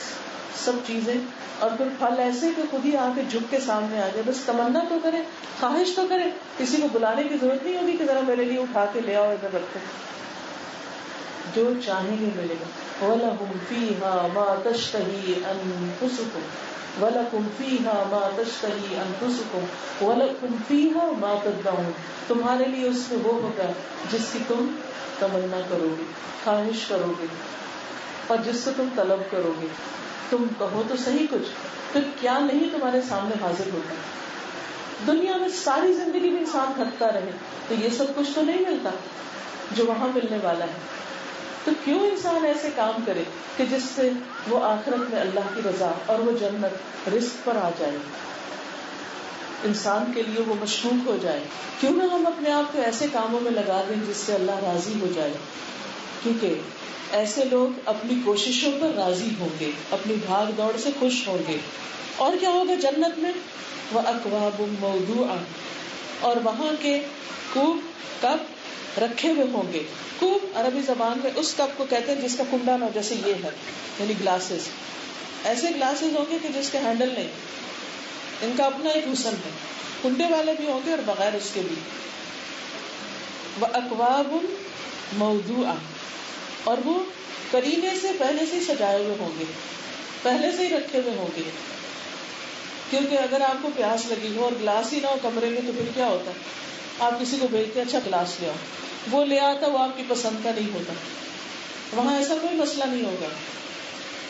سب چیزیں اور پھر پھل ایسے کہ خود ہی آ کے جھک کے سامنے آ جائے. بس تمنا تو کرے، خواہش تو کرے، کسی کو بلانے کی ضرورت نہیں ہوگی کہ ذرا میرے لیے اٹھا کے لے آؤ ادھر رکھو. جو چاہیں گے ملے گا. وَلَهُمْ فِيهَا مَا تَشْتَهِي أَنفُسُهُمْ وَلَكُمْ فِيهَا مَا تَشْتَهِي أَنفُسُكُمْ وَلَكُمْ فِيهَا مَا تَدَّعُونَ. تمہارے لیے اس میں وہ ہوگا جس کی تم تمنا کرو گے، خواہش کرو گے، اور جس سے تم طلب کرو گے. تم کہو تو صحیح کچھ، پھر کیا نہیں تمہارے سامنے حاضر ہوتا. دنیا میں ساری زندگی میں انسان تھکتا رہے تو یہ سب کچھ تو نہیں ملتا جو وہاں ملنے والا ہے. تو کیوں انسان ایسے کام کرے کہ جس سے وہ آخرت میں اللہ کی رضا اور وہ جنت رزق پر آ جائے، انسان کے لیے وہ مشروط ہو جائے. کیوں نہ ہم اپنے آپ کو ایسے کاموں میں لگا دیں جس سے اللہ راضی ہو جائے، کیونکہ ایسے لوگ اپنی کوششوں پر راضی ہوں گے، اپنی بھاگ دوڑ سے خوش ہوں گے. اور کیا ہوگا جنت میں؟ وَأَكْوَابٌ مَوْضُوعَةٌ، اور وہاں کے کوب کپ رکھے ہوئے ہوں گے. کوب عربی زبان میں اس کپ کو کہتے ہیں جس کا کنڈا نہ ہو، جیسے یہ ہے یعنی گلاسز. ایسے گلاسز ہوں گے کہ جس کے ہینڈل نہیں، ان کا اپنا ایک حسن ہے. کنڈے والے بھی ہوں گے اور بغیر اس کے بھی. وَأَكْوَابٌ مَوْضُوعَةٌ، اور وہ کرینے سے پہلے سے سجائے ہوئے ہوں گے، پہلے سے ہی رکھے ہوئے ہوں گے. کیونکہ اگر آپ کو پیاس لگی ہو اور گلاس ہی نہ ہو کمرے میں تو پھر کیا ہوتا ہے؟ آپ کسی کو بھیجتے ہیں اچھا گلاس لے آؤ، وہ لے آتا وہ آپ کی پسند کا نہیں ہوتا. وہاں ایسا کوئی مسئلہ نہیں ہوگا.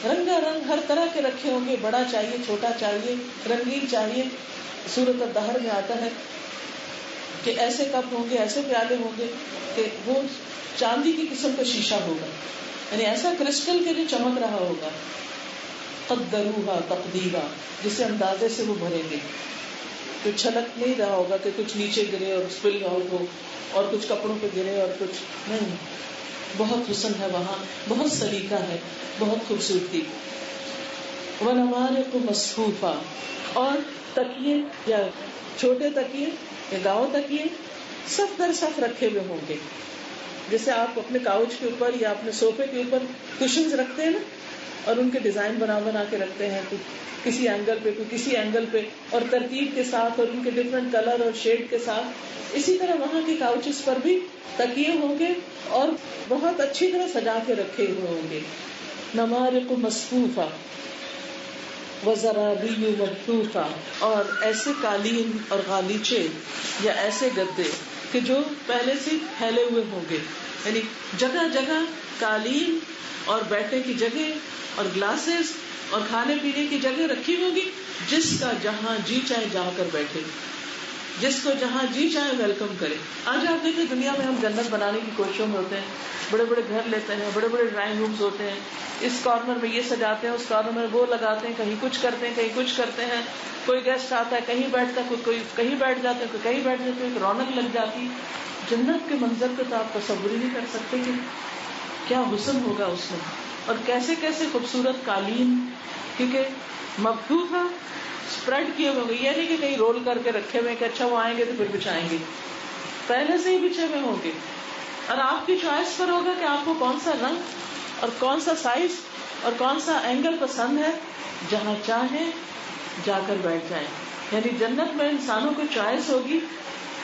رنگا رنگ ہر طرح کے رکھے ہوں گے، بڑا چاہیے چھوٹا چاہیے رنگین چاہیے. سورۃ الدہر میں آتا ہے کہ ایسے کپ ہوں گے، ایسے پیالے ہوں گے کہ وہ چاندی کی قسم کا شیشہ ہوگا، یعنی ایسا کرسٹل کے جو چمک رہا ہوگا. قدروہا تقدیرا، جسے اندازے سے وہ بھریں گے. تو چھلک نہیں رہا ہوگا کہ کچھ نیچے گرے اور اسپل آؤٹ ہو اور کچھ کپڑوں پہ گرے اور کچھ نہیں. بہت حسن ہے وہاں، بہت سلیقہ ہے، بہت خوبصورتی. وَنَمَارِقُ مَصْفُوفَةٌ، اور تکیے یا چھوٹے تکیے یا گاؤں تکیے صف در صف رکھے ہوئے ہوں گے. جیسے آپ اپنے کاؤچ کے اوپر یا اپنے صوفے کے اوپر کشنز رکھتے ہیں نا، اور ان کے ڈیزائن بنا کے رکھتے ہیں، کسی اینگل پہ کوئی کسی اینگل پہ، اور ترتیب کے ساتھ اور ان کے ڈفرینٹ کلر اور شیڈ کے ساتھ. اسی طرح وہاں کے کاؤچز پر بھی تکیے ہوں گے اور بہت اچھی طرح سجا کے رکھے ہوئے ہوں گے. نمارق مصفوفہ وزرابی مبثوثہ، اور ایسے قالین اور غالیچے یا ایسے گدے کہ جو پہلے سے پھیلے ہوئے ہوں گے، یعنی جگہ جگہ قالین اور بیٹھنے کی جگہ اور گلاسز اور کھانے پینے کی جگہ رکھی ہوگی. جس کا جہاں جی چاہے جا کر بیٹھے، جس کو جہاں جی چاہے ویلکم کرے. آج آپ دیکھیں دنیا میں ہم جنت بنانے کی کوششوں میں ہوتے ہیں، بڑے بڑے گھر لیتے ہیں، بڑے بڑے ڈرائنگ رومز ہوتے ہیں، اس کارنر میں یہ سجاتے ہیں، اس کارنر میں وہ لگاتے ہیں، کہیں کچھ کرتے ہیں کہیں کچھ کرتے ہیں. کوئی گیسٹ آتا ہے کہیں بیٹھتا ہے، کوئی کہیں بیٹھ جاتا ہے، کوئی کہیں بیٹھ جاتا ہے، ایک رونق لگ جاتی. جنت کے منظر کو تو آپ تصور ہی نہیں کر سکتے کہ کیا حسن ہوگا اس میں، اور کیسے کیسے خوبصورت قالین، کیونکہ مبثوثہ اسپریڈ کیے ہوئے، یہ نہیں کہ کہیں رول کر کے رکھے ہوئے کہ اچھا وہ آئیں گے تو پھر بچھائیں گے، پہلے سے ہی بچھے ہوئے ہوں گے. اور آپ کی چوائس پر ہوگا کہ آپ کو کون سا رنگ اور کون سا سائز اور کون سا اینگل پسند ہے. جہاں چاہیں جا کر بیٹھ جائیں. یعنی جنت میں انسانوں کو چوائس ہوگی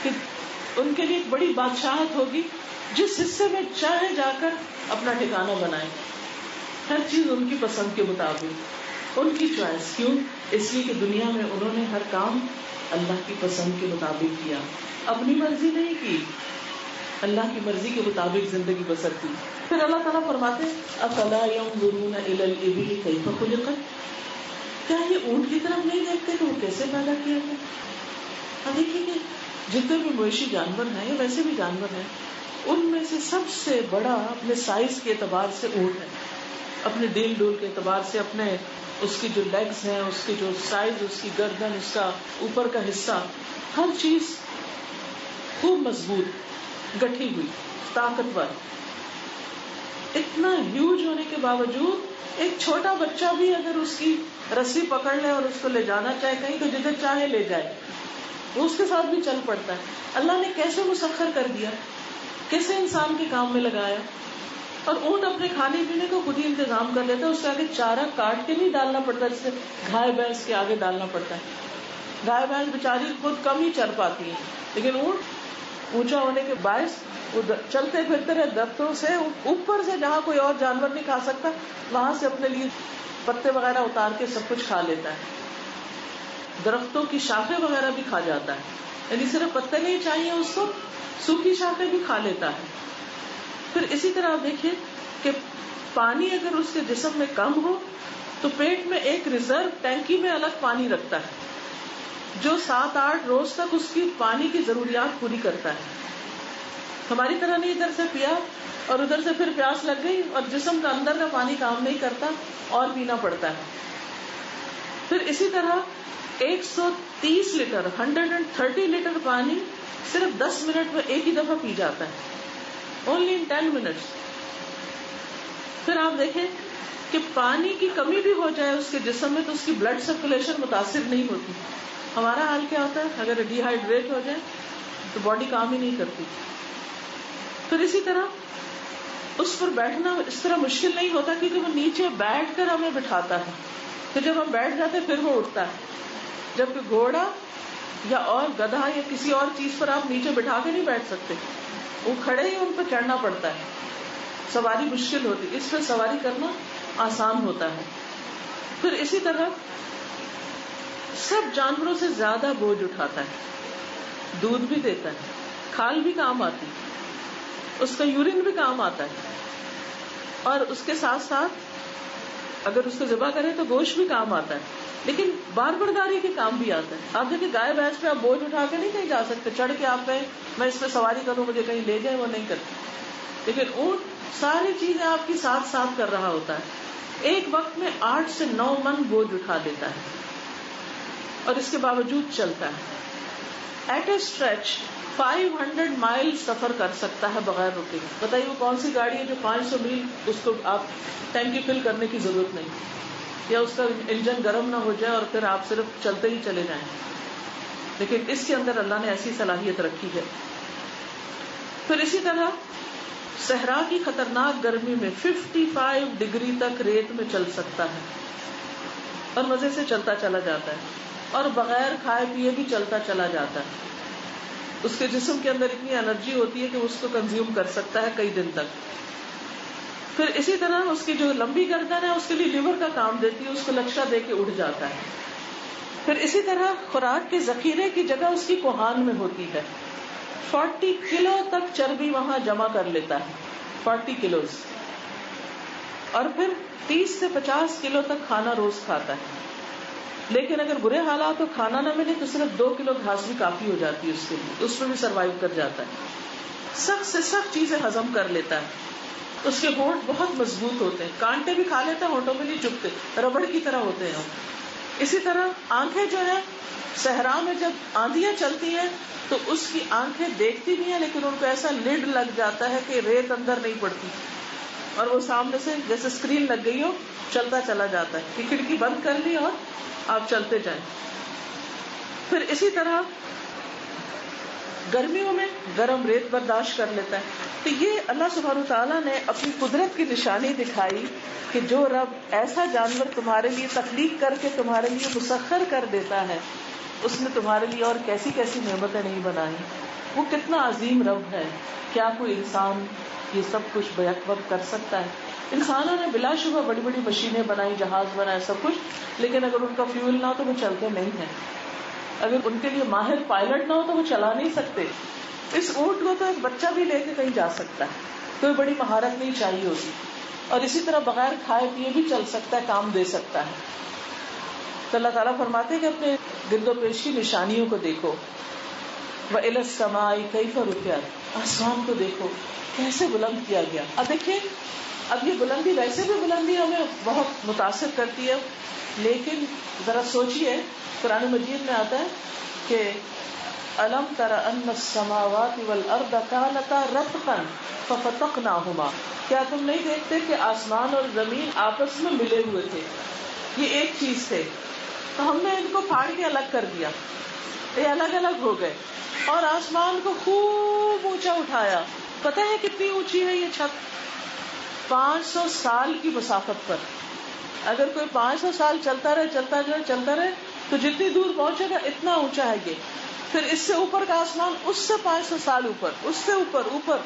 کہ ان کے لیے ایک بڑی بادشاہت ہوگی، جس حصے میں چاہے جا کر اپنا ٹھکانہ بنائیں. ہر چیز ان کی پسند کے مطابق، ان کی چوائس. کیوں؟ اس لیے کہ دنیا میں انہوں نے ہر کام اللہ کی پسند کے مطابق کیا، اپنی مرضی نہیں کی، اللہ کی مرضی کے مطابق زندگی بسر کی. پھر اللہ تعالیٰ فرماتے ہیں افلا ينظرون الى الابل كيف خلقت، کیا یہ اونٹ کی طرف نہیں دیکھتے کہ وہ کیسے پیدا کیا گیا. اب دیکھیے کہ جتنے بھی مویشی جانور ہیں یا ویسے بھی جانور ہیں، ان میں سے سب سے بڑا اپنے سائز کے اعتبار سے اونٹ ہے، اپنے ڈیل ڈول کے اعتبار سے، اپنے اس کی جو لیگز ہیں، اس کی جو سائز، اس کی گردن، اس کا اوپر کا حصہ، ہر چیز خوب مضبوط، گٹھی ہوئی، طاقتور. اتنا ہیوج ہونے کے باوجود ایک چھوٹا بچہ بھی اگر اس کی رسی پکڑ لے اور اس کو لے جانا چاہے کہیں تو جدھر چاہے لے جائے، وہ اس کے ساتھ بھی چل پڑتا ہے. اللہ نے کیسے مسخر کر دیا، کیسے انسان کے کام میں لگایا. اور اونٹ اپنے کھانے پینے کو خود ہی انتظام کر لیتا ہے، اس کے آگے چارہ کاٹ کے نہیں ڈالنا پڑتا جسے گائے بھینس کے آگے ڈالنا پڑتا ہے. گائے بھینس بیچاری خود کم ہی چر پاتی ہے، لیکن اونٹ اونچا ہونے کے باعث وہ چلتے پھرتے رہے، درختوں سے اوپر سے جہاں کوئی اور جانور نہیں کھا سکتا وہاں سے اپنے لیے پتے وغیرہ اتار کے سب کچھ کھا لیتا ہے. درختوں کی شاخیں وغیرہ بھی کھا جاتا ہے، یعنی صرف پتے نہیں چاہیے اس کو، سوکھی شاخیں بھی کھا لیتا ہے. پھر اسی طرح آپ دیکھیے کہ پانی اگر اس کے جسم میں کم ہو تو پیٹ میں ایک ریزرو ٹینکی میں الگ پانی رکھتا ہے جو 7-8 روز تک اس کی پانی کی ضروریات پوری کرتا ہے. ہماری طرح نہیں ادھر سے پیا اور ادھر سے پھر پیاس لگ گئی اور جسم کا اندر کا پانی کام نہیں کرتا اور پینا پڑتا ہے. پھر اسی طرح 130 لیٹر 130 لیٹر پانی صرف 10 منٹ میں ایک ہی دفعہ پی جاتا ہے، only in 10 minutes. پھر آپ دیکھیں کہ پانی کی کمی بھی ہو جائے اس کے جسم میں تو اس کی بلڈ سرکولیشن متاثر نہیں ہوتی. ہمارا حال کیا ہوتا ہے، اگر ڈی ہائیڈریٹ ہو جائے تو باڈی کام ہی نہیں کرتی. پھر اسی طرح اس پر بیٹھنا اس طرح مشکل نہیں ہوتا کیونکہ وہ نیچے بیٹھ کر ہمیں بٹھاتا ہے، پھر جب ہم بیٹھ جاتے پھر وہ اٹھتا ہے. جبکہ گھوڑا یا اور گدھا یا کسی اور چیز پر آپ نیچے بٹھا کے نہیں بیٹھ سکتے، وہ کھڑے ہی ان پر چڑھنا پڑتا ہے، سواری مشکل ہوتی. اس پہ سواری کرنا آسان ہوتا ہے. پھر اسی طرح سب جانوروں سے زیادہ بوجھ اٹھاتا ہے، دودھ بھی دیتا ہے، کھال بھی کام آتی، اس کا یورین بھی کام آتا ہے، اور اس کے ساتھ ساتھ اگر اس کو ذبح کرے تو گوشت بھی کام آتا ہے، لیکن بار برداری کے کام بھی آتا ہے. آپ دیکھیں گائے بھینس پہ آپ بوجھ اٹھا کے نہیں کہیں جا سکتے، چڑھ کے آپ کہیں میں اس پہ سواری کروں مجھے کہیں لے جائے، وہ نہیں کرتے. لیکن اونٹ ساری چیزیں آپ کی ساتھ ساتھ کر رہا ہوتا ہے، ایک وقت میں 8 سے 9 من بوجھ اٹھا دیتا ہے اور اس کے باوجود چلتا ہے. ایٹ اے اسٹریچ 500 مائل سفر کر سکتا ہے بغیر رکے. بتائیے وہ کون سی گاڑی ہے جو 500 میل اس کو آپ ٹینکی فل کرنے کی ضرورت نہیں، یا اس کا انجن گرم نہ ہو جائے اور پھر آپ صرف چلتے ہی چلے جائیں. لیکن اس کے اندر اللہ نے ایسی صلاحیت رکھی ہے. پھر اسی طرح صحرا کی خطرناک گرمی میں 55 ڈگری تک ریت میں چل سکتا ہے اور مزے سے چلتا چلا جاتا ہے، اور بغیر کھائے پیے بھی چلتا چلا جاتا ہے. اس کے جسم کے اندر اتنی انرجی ہوتی ہے کہ اس کو کنزیوم کر سکتا ہے کئی دن تک. پھر اسی طرح اس کی جو لمبی گردن ہے اس کے لیے لیور کا کام دیتی ہے، اس کو لچکا دے کے اٹھ جاتا ہے. پھر اسی طرح خوراک کے ذخیرے کی جگہ اس کی کوہان میں ہوتی ہے، 40 کلو تک چربی وہاں جمع کر لیتا ہے، 40 کلوز. اور پھر 30 سے 50 کلو تک کھانا روز کھاتا ہے. لیکن اگر برے حالات تو کھانا نہ ملے تو صرف 2 کلو گھاس بھی کافی ہو جاتی ہے اس کے لیے، اس میں بھی سروائیو کر جاتا ہے. سخت سے سخت چیزیں ہضم کر لیتا ہے. اس کے ہونٹ بہت مضبوط ہوتے ہیں، کانٹے بھی کھا لیتا ہے، ہونٹوں میں نہیں چبھتے، ربڑ کی طرح ہوتے ہیں. اسی طرح آنکھیں جو ہے صحرا میں جب آندیاں چلتی ہیں تو اس کی آنکھیں دیکھتی بھی ہیں لیکن ان کو ایسا لڈ لگ جاتا ہے کہ ریت اندر نہیں پڑتی اور وہ سامنے سے جیسے اسکرین لگ گئی ہو چلتا چلا جاتا ہے کہ کھڑکی بند کر لی اور آپ چلتے جائیں. پھر اسی طرح گرمیوں میں گرم ریت برداشت کر لیتا ہے. تو یہ اللہ سبحانہ تعالیٰ نے اپنی قدرت کی نشانی دکھائی کہ جو رب ایسا جانور تمہارے لیے تخلیق کر کے تمہارے لیے مسخر کر دیتا ہے اس نے تمہارے لیے اور کیسی کیسی نعمتیں نہیں بنائی. وہ کتنا عظیم رب ہے. کیا کوئی انسان یہ سب کچھ بیک وقت کر سکتا ہے؟ انسانوں نے بلا شبہ بڑی بڑی مشینیں بنائی، جہاز بنائے، سب کچھ، لیکن اگر ان کا فیول نہ ہو تو وہ چلتے نہیں ہیں. اگر ان کے لیے ماہر پائلٹ نہ ہو تو وہ چلا نہیں سکتے. اس اونٹ کو تو ایک بچہ بھی لے کے کہیں جا سکتا ہے، کوئی بڑی مہارت نہیں چاہیے ہوتی، اور اسی طرح بغیر کھائے پیے بھی چل سکتا ہے، کام دے سکتا ہے. تو اللہ تعالیٰ فرماتے ہیں کہ اپنے گرد و پیش کی نشانیوں کو دیکھو. وَإِلَى السَّمَاءِ كَيْفَ رُفِعَتْ، آسمان کو دیکھو کیسے بلند کیا گیا. اب دیکھیں، اب یہ بلندی ویسے بھی بلندی ہمیں بہت متاثر کرتی ہے، لیکن ذرا سوچئے قرآن مجید میں آتا ہے کہ أَلَمْ تَرَ أَنَّ السَّمَاوَاتِ وَالْأَرْضَ كَانَتَا رَتْقًا فَفَتَقْنَاهُمَا، کیا تم نہیں دیکھتے کہ آسمان اور زمین آپس میں ملے ہوئے تھے، یہ ایک چیز تھے، تو ہم نے ان کو پھاڑ کے الگ کر دیا، یہ الگ الگ ہو گئے، اور آسمان کو خوب اونچا اٹھایا. پتہ ہے کتنی اونچی ہے یہ چھت؟ 500 سال کی مسافت پر. اگر کوئی 500 سال چلتا رہے تو جتنی دور پہنچے گا اتنا اونچا ہے یہ. پھر اس سے اوپر کا آسمان، اس سے 500 سال اوپر، اس سے اوپر.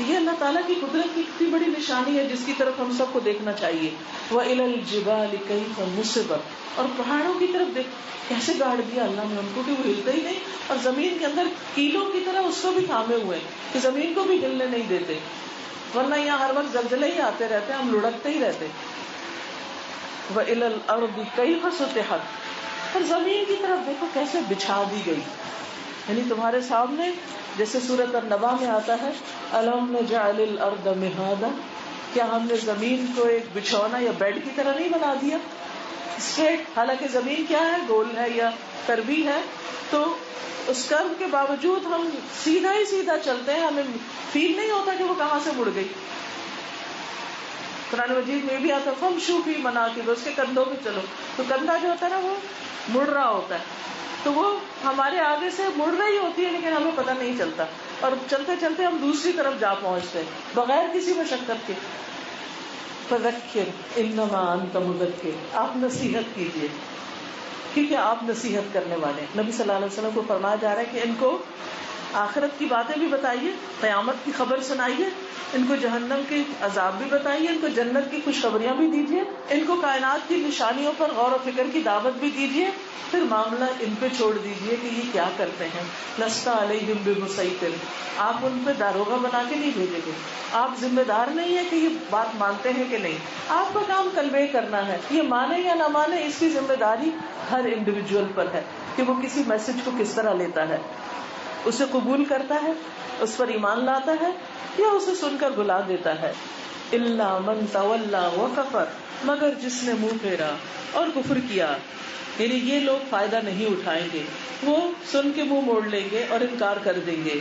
یہ اللہ تعالیٰ کی قدرت کی اتنی بڑی نشانی ہے جس کی طرف ہم سب کو دیکھنا چاہیے. وَإِلَى الْجِبَالِ كَيْفَ نُصِبَتْ, اور پہاڑوں کی طرف دیکھ کیسے گاڑ دیا اللہ نے ان کو کہ وہ ہلتے ہی نہیں, اور زمین کے اندر کیلوں کی طرح اس کو بھی تھامے ہوئے کہ زمین کو بھی ہلنے نہیں دیتے, ورنہ یہاں ہر وقت زلزلے ہی آتے رہتے ہیں, ہم لڑکتے ہی رہتے. وَإِلَى الْأَرْضِ كَيْفَ سُطِحَتْ, اور زمین کی طرف دیکھو کیسے بچھا دی گئی, یعنی تمہارے سامنے جیسے سورۃ النبا میں آتا ہے أَلَمْ نَجْعَلِ الْأَرْضَ مِهَادًا, کیا ہم نے زمین کو ایک بچھونا یا بیڈ کی طرح نہیں بنا دیا اسٹریٹ, حالانکہ زمین کیا ہے, گول ہے یا کروی ہے, تو اس کرو کے باوجود ہم سیدھا ہی سیدھا چلتے ہیں, ہمیں فیل نہیں ہوتا کہ وہ کہاں سے مڑ گئی. قرآن مجید میں بھی آتا ہے فَامْشُوا فِي مَنَاكِبِهَا, اس کے کندھوں پہ چلو, تو کندھا جو ہوتا ہے نا وہ مڑ رہا ہوتا ہے, تو وہ ہمارے آگے سے مڑ رہی ہوتی ہے لیکن ہمیں پتہ نہیں چلتا, اور چلتے چلتے ہم دوسری طرف جا پہنچتے ہیں بغیر کسی مشقت کے. فذکر انما انت مذکر, آپ نصیحت کیجیے کیونکہ آپ نصیحت کرنے والے ہیں. نبی صلی اللہ علیہ وسلم کو فرمایا جا رہا ہے کہ ان کو آخرت کی باتیں بھی بتائیے, قیامت کی خبر سنائیے, ان کو جہنم کے عذاب بھی بتائیے, ان کو جنت کی خوشخبریاں بھی دیجیے, ان کو کائنات کی نشانیوں پر غور و فکر کی دعوت بھی دیجیے, پھر معاملہ ان پہ چھوڑ دیجیے کہ یہ کیا کرتے ہیں. لست علیہم بمسیطر, آپ ان پہ داروغہ بنا کے نہیں بھیجیں گے, آپ ذمہ دار نہیں ہے کہ یہ بات مانتے ہیں کہ نہیں, آپ کا کام کنوے کرنا ہے. یہ مانے یا نہ مانے اس کی ذمہ داری ہر انڈیویجول پر ہے کہ وہ کسی میسج کو کس طرح لیتا ہے, اسے قبول کرتا ہے, اس پر ایمان لاتا ہے, یا اسے سن کر بھلا دیتا ہے. الا من تولا وکفر, مگر جس نے منہ پھیرا اور کفر کیا, یعنی یہ لوگ فائدہ نہیں اٹھائیں گے, وہ سن کے منہ موڑ لیں گے اور انکار کر دیں گے,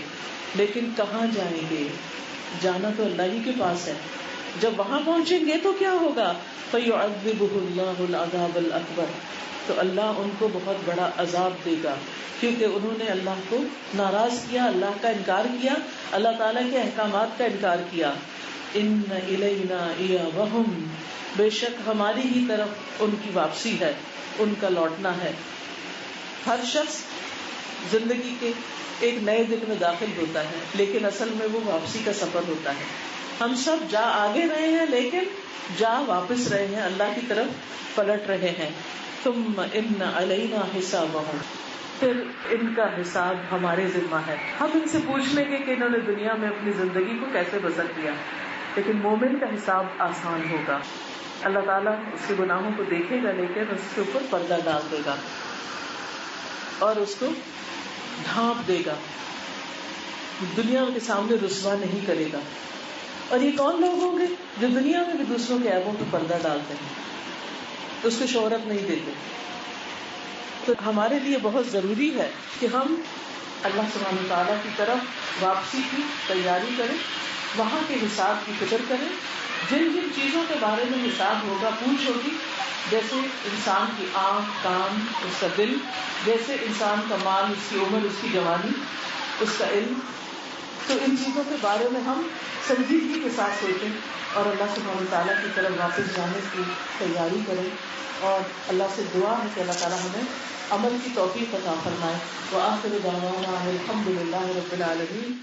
لیکن کہاں جائیں گے, جانا تو اللہ ہی کے پاس ہے. جب وہاں پہنچیں گے تو کیا ہوگا, فَيُعَذِّبُهُ اللَّهُ الْعَذَابَ الْأَكْبَرَ, تو اللہ ان کو بہت بڑا عذاب دے گا کیونکہ انہوں نے اللہ کو ناراض کیا, اللہ کا انکار کیا, اللہ تعالیٰ کے احکامات کا انکار کیا. اِنَّ إِلَيْنَا إِيَابَهُمْ, بے شک ہماری ہی طرف ان کی واپسی ہے, ان کا لوٹنا ہے. ہر شخص زندگی کے ایک نئے دن میں داخل ہوتا ہے لیکن اصل میں وہ واپسی کا سفر ہوتا ہے. ہم سب جا آگے رہے ہیں لیکن جا واپس رہے ہیں, اللہ کی طرف پلٹ رہے ہیں. ثم ان علینا حسابهم, پھر ان کا حساب ہمارے ذمہ ہے. ہم ان سے پوچھ لیں گے کہ انہوں نے دنیا میں اپنی زندگی کو کیسے بسر کیا, لیکن مومن کا حساب آسان ہوگا. اللہ تعالیٰ اس کے گناہوں کو دیکھے گا لیکن اس کے اوپر پردہ ڈال دے گا اور اس کو ڈھانپ دے گا, دنیا کے سامنے رسوا نہیں کرے گا. اور یہ کون لوگ ہوں گے جو دنیا میں بھی دوسروں کے عیبوں پہ پردہ ڈالتے ہیں, اس کو شہرت نہیں دیتے. تو ہمارے لیے بہت ضروری ہے کہ ہم اللہ سبحانہ وتعالیٰ کی طرف واپسی کی تیاری کریں, وہاں کے حساب کی فکر کریں. جن جن چیزوں کے بارے میں حساب ہوگا, پوچھ ہوگی, جیسے انسان کی آنکھ, کان, اس کا دل, جیسے انسان کا مال, اس کی عمر, اس کی جوانی, اس کا علم, تو ان چیزوں کے بارے میں ہم سنجیدگی کے ساتھ سوچیں اور اللہ سبحانہ وتعالیٰ کی طرف واپس جانے کی تیاری کریں. اور اللہ سے دعا ہے کہ اللہ تعالیٰ ہمیں عمل کی توفیق عطا فرمائے. وآخر دعوانا الحمد للہ رب العالمین.